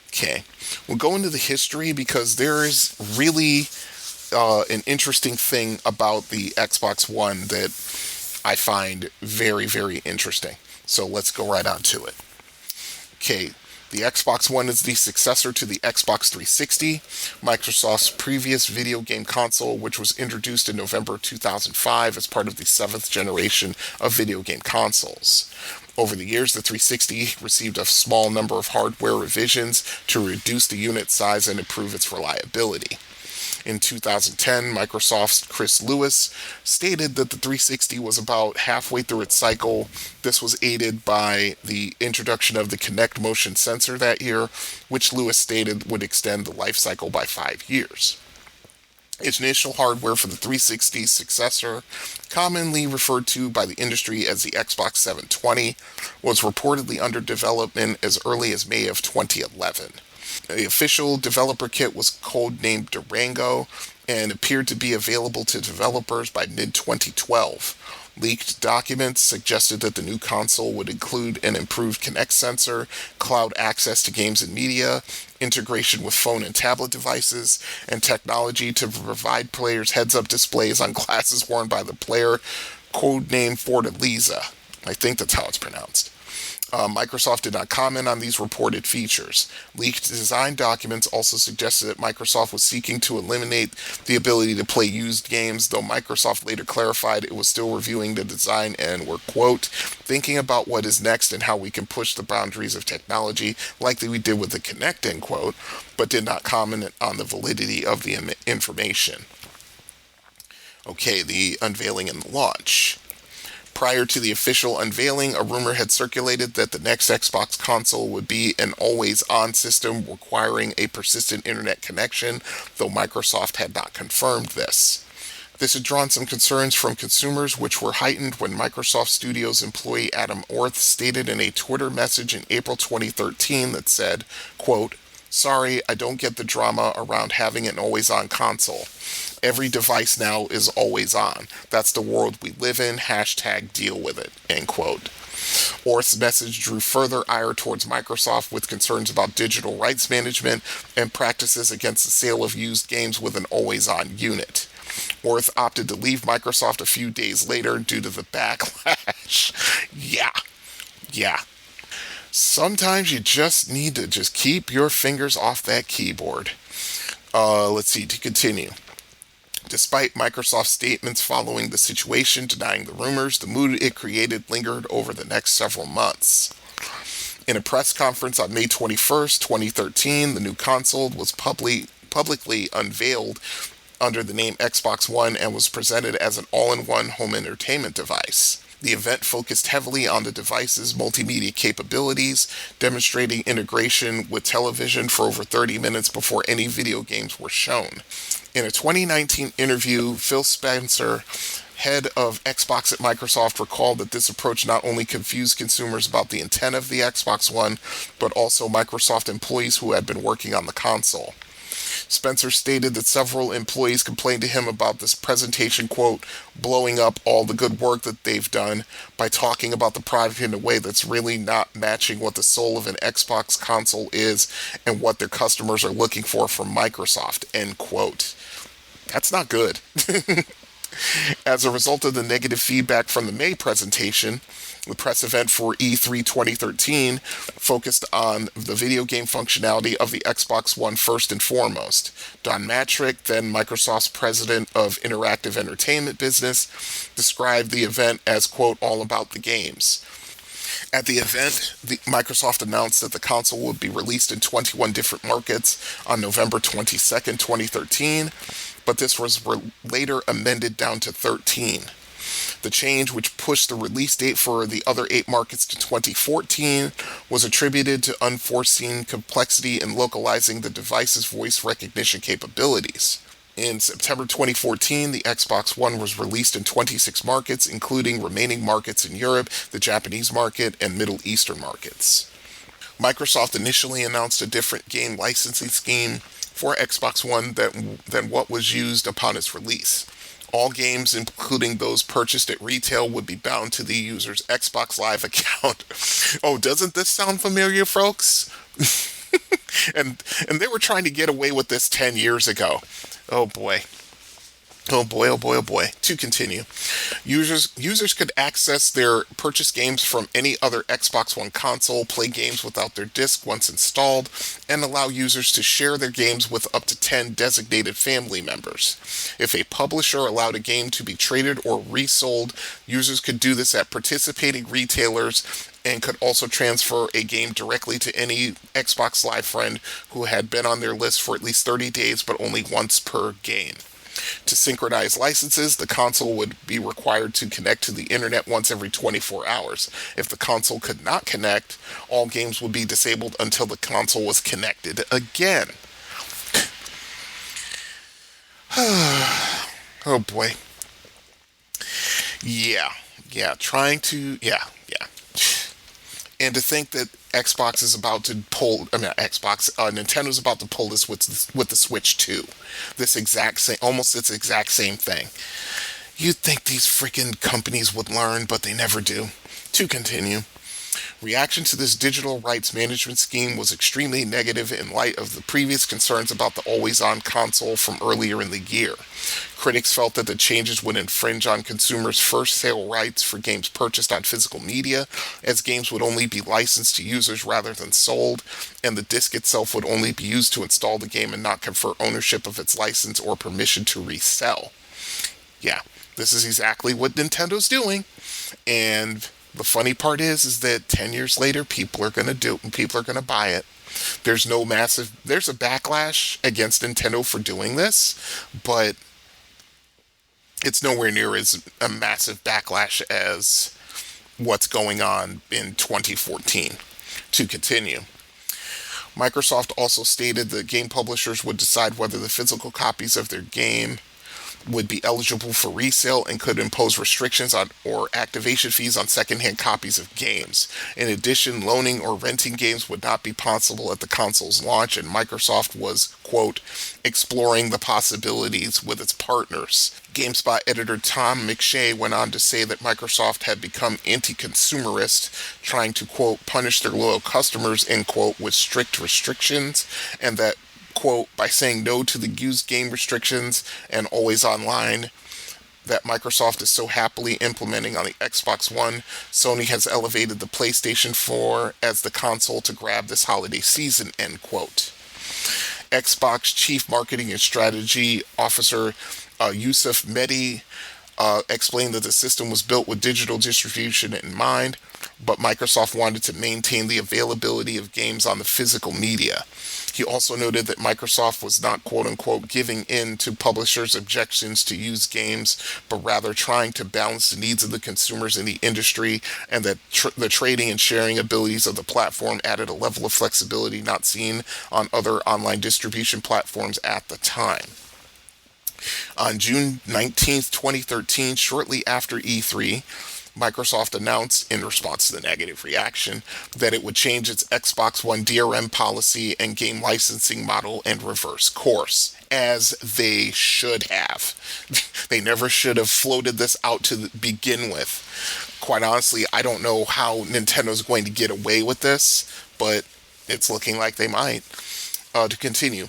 Okay, we'll go into the history because there is really an interesting thing about the Xbox One that I find very, very interesting. So let's go right on to it. Okay. The Xbox One is the successor to the Xbox 360, Microsoft's previous video game console, which was introduced in November 2005 as part of the 7th generation of video game consoles. Over the years, the 360 received a small number of hardware revisions to reduce the unit size and improve its reliability. In 2010, Microsoft's Chris Lewis stated that the 360 was about halfway through its cycle. This was aided by the introduction of the Kinect motion sensor that year, which Lewis stated would extend the life cycle by 5 years. Its initial hardware for the 360's successor, commonly referred to by the industry as the Xbox 720, was reportedly under development as early as May of 2011. The official developer kit was codenamed Durango and appeared to be available to developers by mid-2012. Leaked documents suggested that the new console would include an improved Kinect sensor, cloud access to games and media, integration with phone and tablet devices, and technology to provide players heads-up displays on glasses worn by the player, codenamed Fortaleza. I think that's how it's pronounced. Microsoft did not comment on these reported features. Leaked design documents also suggested that Microsoft was seeking to eliminate the ability to play used games, though Microsoft later clarified it was still reviewing the design and were, quote, thinking about what is next and how we can push the boundaries of technology, likely we did with the Kinect, end quote, but did not comment on the validity of the information. Okay, the unveiling and the launch. Prior to the official unveiling, a rumor had circulated that the next Xbox console would be an always-on system requiring a persistent internet connection, though Microsoft had not confirmed this. This had drawn some concerns from consumers, which were heightened when Microsoft Studios employee Adam Orth stated in a Twitter message in April 2013 that said, quote, "Sorry, I don't get the drama around having an always-on console. Every device now is always on. That's the world we live in. Hashtag deal with it," end quote. Orth's message drew further ire towards Microsoft with concerns about digital rights management and practices against the sale of used games with an always-on unit. Orth opted to leave Microsoft a few days later due to the backlash. Yeah. Sometimes you just need to just keep your fingers off that keyboard. Let's see, to continue. Despite Microsoft's statements following the situation denying the rumors, the mood it created lingered over the next several months. In a press conference on May 21st, 2013, the new console was publicly unveiled under the name Xbox One and was presented as an all-in-one home entertainment device. The event focused heavily on the device's multimedia capabilities, demonstrating integration with television for over 30 minutes before any video games were shown. In a 2019 interview, Phil Spencer, head of Xbox at Microsoft, recalled that this approach not only confused consumers about the intent of the Xbox One, but also Microsoft employees who had been working on the console. Spencer stated that several employees complained to him about this presentation, quote, blowing up all the good work that they've done by talking about the product in a way that's really not matching what the soul of an Xbox console is and what their customers are looking for from Microsoft, end quote. That's not good. As a result of the negative feedback from the May presentation, the press event for E3 2013 focused on the video game functionality of the Xbox One first and foremost. Don Matrick, then Microsoft's president of interactive entertainment business, described the event as, quote, all about the games. At the event, Microsoft announced that the console would be released in 21 different markets on November 22nd, 2013, but this was later amended down to 13. The change, which pushed the release date for the other 8 markets to 2014, was attributed to unforeseen complexity in localizing the device's voice recognition capabilities. In September 2014, the Xbox One was released in 26 markets, including remaining markets in Europe, the Japanese market, and Middle Eastern markets. Microsoft initially announced a different game licensing scheme for Xbox One than what was used upon its release. All games, including those purchased at retail, would be bound to the user's Xbox Live account. Oh, doesn't this sound familiar, folks? and they were trying to get away with this 10 years ago. Oh boy. Oh boy, oh boy, oh boy. To continue, users could access their purchased games from any other Xbox One console, play games without their disc once installed, and allow users to share their games with up to 10 designated family members. If a publisher allowed a game to be traded or resold, users could do this at participating retailers and could also transfer a game directly to any Xbox Live friend who had been on their list for at least 30 days, but only once per game. To synchronize licenses, the console would be required to connect to the internet once every 24 hours. If the console could not connect, all games would be disabled until the console was connected again. Oh boy. Yeah, And to think that Nintendo's about to pull this with the Switch 2. This exact same thing. You'd think these freaking companies would learn, but they never do. To continue. Reaction to this digital rights management scheme was extremely negative in light of the previous concerns about the always-on console from earlier in the year. Critics felt that the changes would infringe on consumers' first sale rights for games purchased on physical media, as games would only be licensed to users rather than sold, and the disc itself would only be used to install the game and not confer ownership of its license or permission to resell. Yeah, this is exactly what Nintendo's doing, and the funny part is that 10 years later, people are going to buy it. There's a backlash against Nintendo for doing this, but it's nowhere near as a massive backlash as what's going on in 2014. To continue. Microsoft also stated that game publishers would decide whether the physical copies of their game would be eligible for resale and could impose restrictions on or activation fees on secondhand copies of games. In addition, loaning or renting games would not be possible at the console's launch, and Microsoft was, quote, exploring the possibilities with its partners. GameSpot editor Tom McShay went on to say that Microsoft had become anti-consumerist, trying to, quote, punish their loyal customers, end quote, with strict restrictions, and that, quote, by saying no to the used game restrictions and always online that Microsoft is so happily implementing on the Xbox One, Sony has elevated the PlayStation 4 as the console to grab this holiday season, end quote. Xbox Chief Marketing and Strategy Officer Yusuf Mehdi explained that the system was built with digital distribution in mind, but Microsoft wanted to maintain the availability of games on the physical media. He also noted that Microsoft was not, quote-unquote, giving in to publishers' objections to used games, but rather trying to balance the needs of the consumers in the industry, and that the trading and sharing abilities of the platform added a level of flexibility not seen on other online distribution platforms at the time. On June 19th, 2013, shortly after E3, Microsoft announced, in response to the negative reaction, that it would change its Xbox One DRM policy and game licensing model and reverse course, as they should have. They never should have floated this out to begin with. Quite honestly, I don't know how Nintendo's going to get away with this, but it's looking like they might. To continue.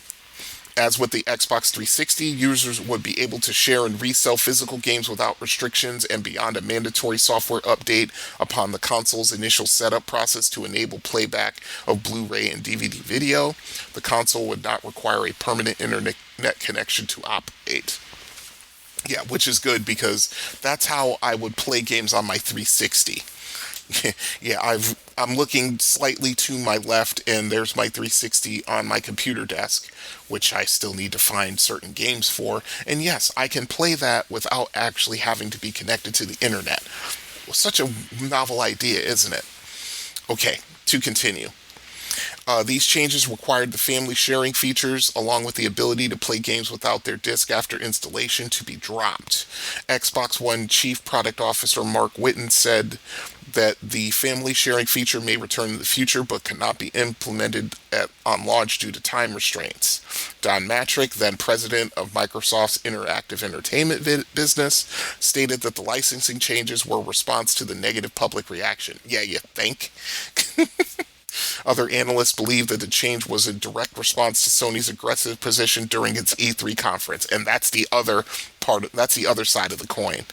As with the Xbox 360, users would be able to share and resell physical games without restrictions and beyond a mandatory software update upon the console's initial setup process to enable playback of Blu-ray and DVD video. The console would not require a permanent internet connection to operate. Yeah, which is good because that's how I would play games on my 360. Yeah, I'm looking slightly to my left, and there's my 360 on my computer desk, which I still need to find certain games for. And yes, I can play that without actually having to be connected to the internet. Well, such a novel idea, isn't it? Okay, to continue. These changes required the family sharing features, along with the ability to play games without their disc after installation, to be dropped. Xbox One Chief Product Officer Mark Whitten said that the family sharing feature may return in the future, but cannot be implemented on launch due to time restraints. Don Matrick, then president of Microsoft's Interactive Entertainment business, stated that the licensing changes were a response to the negative public reaction. Yeah, you think? Other analysts believe that the change was a direct response to Sony's aggressive position during its E3 conference, and that's the other side of the coin.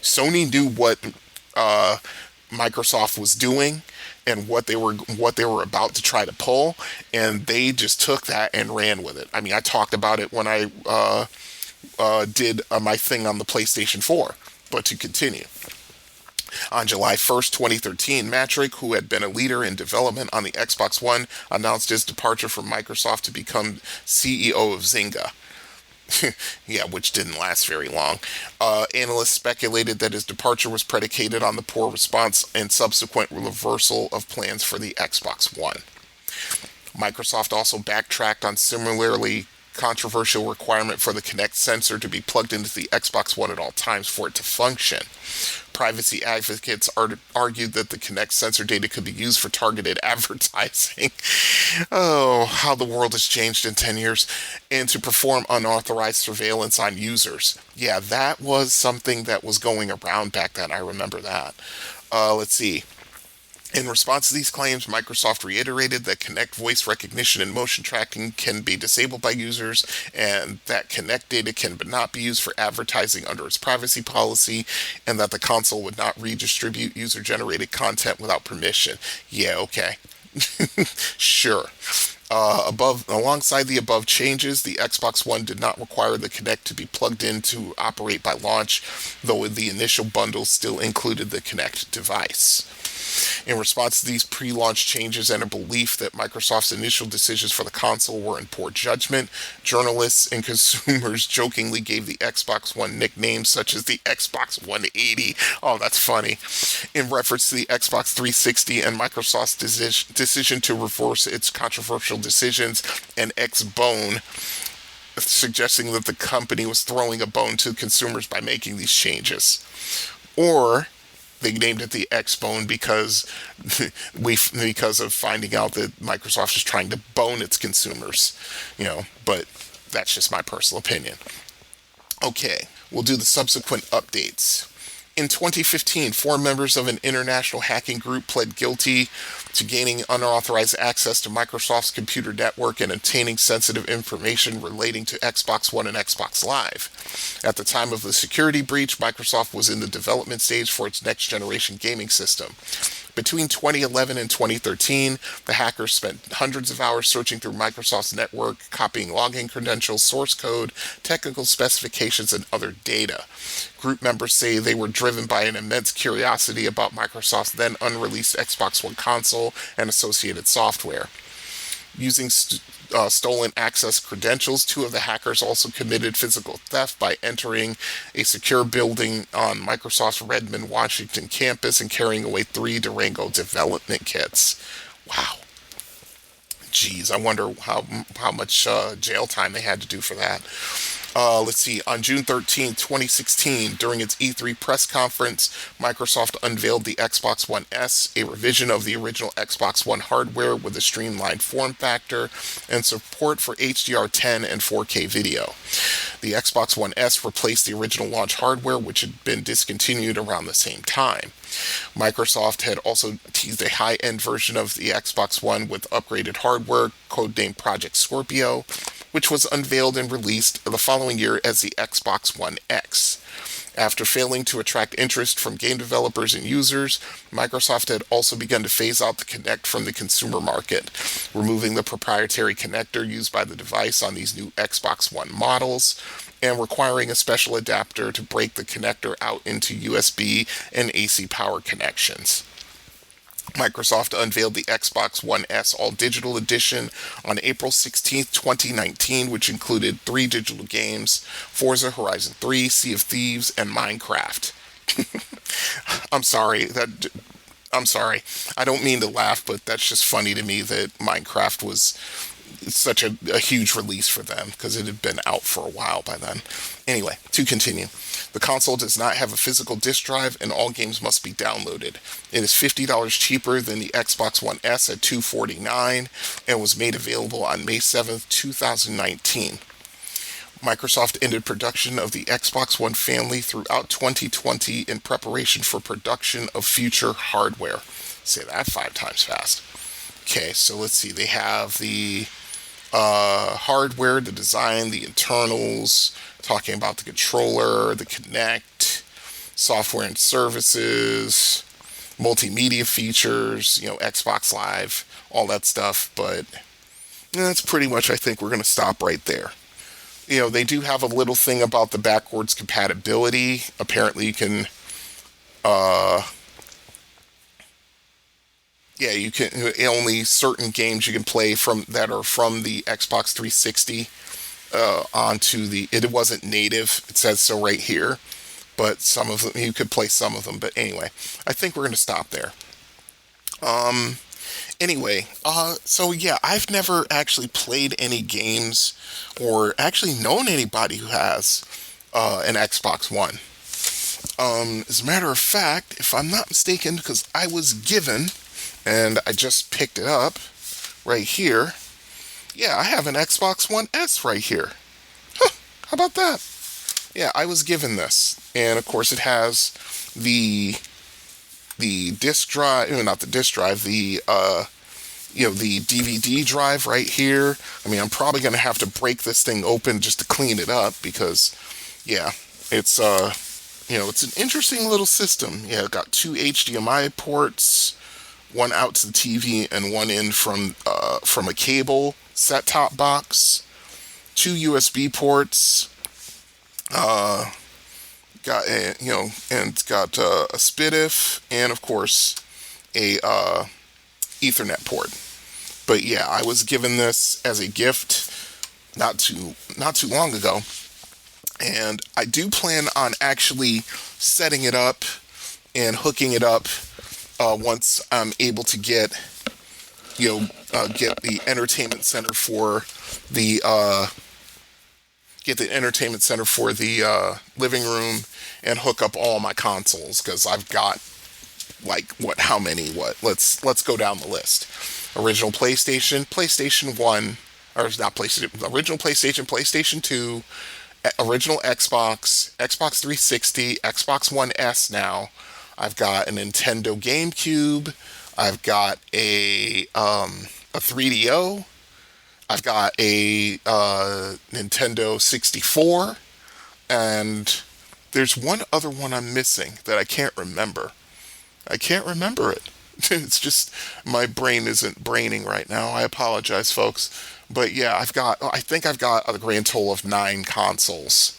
Sony knew what Microsoft was doing and what they were about to try to pull, and they just took that and ran with it. I mean, I talked about it when I did my thing on the PlayStation 4, but to continue. On July 1st, 2013, Matrick, who had been a leader in development on the Xbox One, announced his departure from Microsoft to become CEO of Zynga. Yeah, which didn't last very long. Analysts speculated that his departure was predicated on the poor response and subsequent reversal of plans for the Xbox One. Microsoft also backtracked on similarly controversial requirement for the Kinect sensor to be plugged into the Xbox One at all times for it to function. Privacy advocates argued that the Kinect sensor data could be used for targeted advertising. Oh, how the world has changed in 10 years. And to perform unauthorized surveillance on users. Yeah, that was something that was going around back then. I remember that. Let's see. In response to these claims, Microsoft reiterated that Kinect voice recognition and motion tracking can be disabled by users, and that Kinect data can not be used for advertising under its privacy policy, and that the console would not redistribute user-generated content without permission. Yeah, okay. Sure. Alongside the above changes, the Xbox One did not require the Kinect to be plugged in to operate by launch, though the initial bundle still included the Kinect device. In response to these pre-launch changes and a belief that Microsoft's initial decisions for the console were in poor judgment, journalists and consumers jokingly gave the Xbox One nicknames such as the Xbox 180. Oh, that's funny. In reference to the Xbox 360 and Microsoft's decision to reverse its controversial decisions, and X-Bone, suggesting that the company was throwing a bone to consumers by making these changes. Or they named it the X-Bone because of finding out that Microsoft is trying to bone its consumers, but that's just my personal opinion. Okay, we'll do the subsequent updates. In 2015, 4 members of an international hacking group pled guilty to gaining unauthorized access to Microsoft's computer network and obtaining sensitive information relating to Xbox One and Xbox Live. At the time of the security breach, Microsoft was in the development stage for its next-generation gaming system. Between 2011 and 2013, the hackers spent hundreds of hours searching through Microsoft's network, copying login credentials, source code, technical specifications, and other data. Group members say they were driven by an immense curiosity about Microsoft's then unreleased Xbox One console and associated software. Using stolen access credentials, 2 of the hackers also committed physical theft by entering a secure building on Microsoft's Redmond, Washington campus and carrying away 3 Durango development kits. Wow. Geez, I wonder how much jail time they had to do for that. Let's see, on June 13, 2016, during its E3 press conference, Microsoft unveiled the Xbox One S, a revision of the original Xbox One hardware with a streamlined form factor and support for HDR10 and 4K video. The Xbox One S replaced the original launch hardware, which had been discontinued around the same time. Microsoft had also teased a high-end version of the Xbox One with upgraded hardware, codenamed Project Scorpio, which was unveiled and released the following year as the Xbox One X. After failing to attract interest from game developers and users, Microsoft had also begun to phase out the Kinect from the consumer market, removing the proprietary connector used by the device on these new Xbox One models, and requiring a special adapter to break the connector out into USB and AC power connections. Microsoft unveiled the Xbox One S All-Digital Edition on April 16, 2019, which included 3 digital games, Forza Horizon 3, Sea of Thieves, and Minecraft. I'm sorry. I don't mean to laugh, but that's just funny to me that Minecraft was such a huge release for them, because it had been out for a while by then. Anyway, to continue. The console does not have a physical disk drive, and all games must be downloaded. It is $50 cheaper than the Xbox One S at $249, and was made available on May 7th, 2019. Microsoft ended production of the Xbox One family throughout 2020 in preparation for production of future hardware. Say that 5 times fast. Okay, so let's see. They have the hardware, the design, the internals, talking about the controller, the Kinect, software and services, multimedia features, Xbox Live, all that stuff. But that's pretty much, I think we're going to stop right there. They do have a little thing about the backwards compatibility. Apparently you can, you can only certain games you can play from that are from the Xbox 360 onto the. It wasn't native. It says so right here, but some of them you could play some of them. But anyway, I think we're going to stop there. Anyway, so yeah, I've never actually played any games or actually known anybody who has an Xbox One. As a matter of fact, if I'm not mistaken, because I was given. And I just picked it up right here. Yeah, I have an Xbox One S right here. Huh, how about that? Yeah, I was given this. And of course it has the disc drive, not the disc drive, the DVD drive right here. I mean, I'm probably going to have to break this thing open just to clean it up because, yeah, it's, it's an interesting little system. Yeah, it got 2 HDMI ports, one out to the TV and one in from a cable set-top box, 2 USB ports, got a SPDIF, and of course a Ethernet port. But yeah, I was given this as a gift not too long ago, and I do plan on actually setting it up and hooking it up once I'm able to get the entertainment center for the living room and hook up all my consoles, because I've got let's go down the list. Original PlayStation, PlayStation 1, or not PlayStation, original PlayStation, PlayStation 2, original Xbox, Xbox 360, Xbox One S now. I've got a Nintendo GameCube. I've got a 3DO. I've got a Nintendo 64. And there's one other one I'm missing that I can't remember. I can't remember it. It's just my brain isn't braining right now. I apologize, folks. But yeah, I think I've got a grand total of 9 consoles.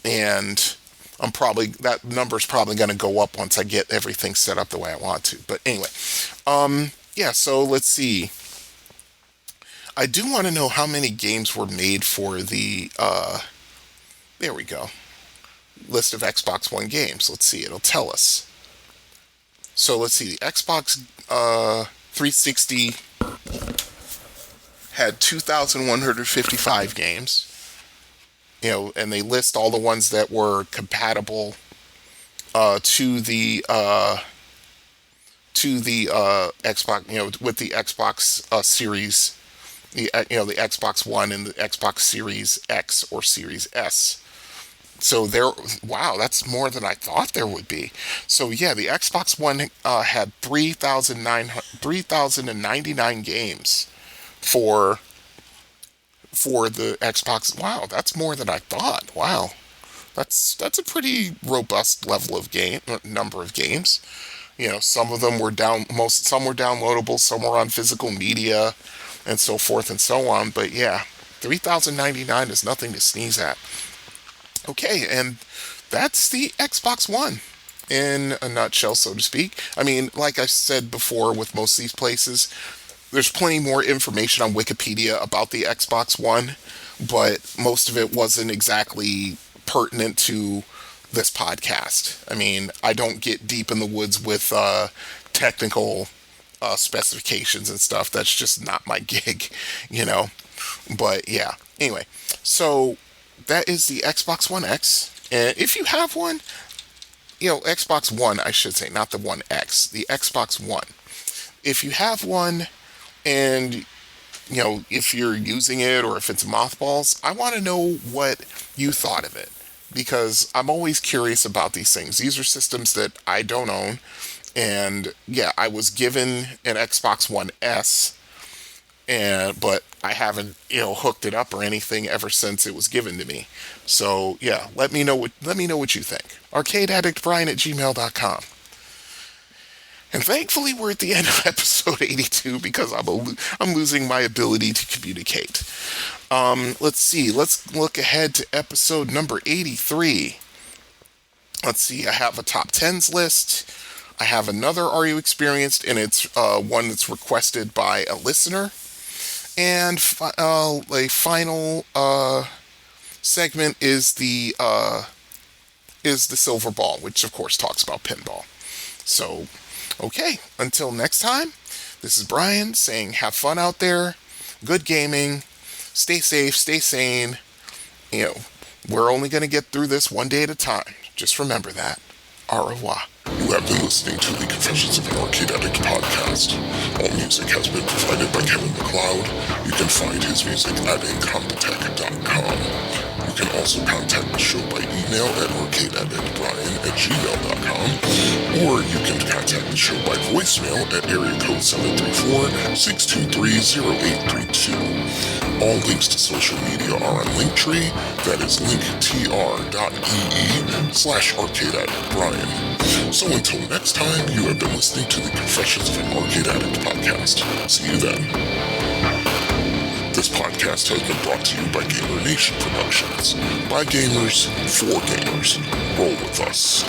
And that number's probably going to go up once I get everything set up the way I want to. But anyway, so let's see. I do want to know how many games were made for the, there we go, list of Xbox One games. Let's see, it'll tell us. So let's see, the Xbox 360 had 2,155 games. and they list all the ones that were compatible to the Xbox, with the Xbox Series, the Xbox One and the Xbox Series X or Series S. So wow, that's more than I thought there would be. So yeah, the Xbox One had 3,099 games for the Xbox. Wow, that's more than I thought. Wow, that's a pretty robust level of number of games. Some of them were some were downloadable, some were on physical media, and so forth and so on. But yeah, 3,099 is nothing to sneeze at. Okay, and that's the Xbox One in a nutshell, so to speak. I mean, like I said before with most of these places, there's plenty more information on Wikipedia about the Xbox One, but most of it wasn't exactly pertinent to this podcast. I mean, I don't get deep in the woods with technical specifications and stuff. That's just not my gig, But yeah, anyway, so that is the Xbox One X. And if you have one, Xbox One, I should say, not the One X, the Xbox One. If you have one and, if you're using it or if it's mothballs, I want to know what you thought of it, because I'm always curious about these things. These are systems that I don't own. And yeah, I was given an Xbox One S, but I haven't, hooked it up or anything ever since it was given to me. So yeah, let me know what you think. ArcadeAddictBrian@gmail.com. And thankfully, we're at the end of episode 82 because I'm losing my ability to communicate. Let's see. Let's look ahead to episode number 83. Let's see. I have a top 10s list. I have another Are You Experienced? And it's one that's requested by a listener. And a final segment is the Silver Ball, which of course talks about pinball. So, okay, until next time, this is Brian saying have fun out there, good gaming, stay safe, stay sane. We're only going to get through this one day at a time. Just remember that. Au revoir. You have been listening to the Confessions of an Arcade Addict podcast. All music has been provided by Kevin MacLeod. You can find his music at incompetech.com. You can also contact the show by email at arcadeaddictbrian@gmail.com, or you can contact the show by voicemail at area code 734-623-0832. All links to social media are on Linktree. That is linktr.ee/arcadeaddictbrian. So until next time, you have been listening to the Confessions of an Arcade Addict podcast. See you then. This podcast has been brought to you by Gamer Nation Productions. By gamers, for gamers. Roll with us.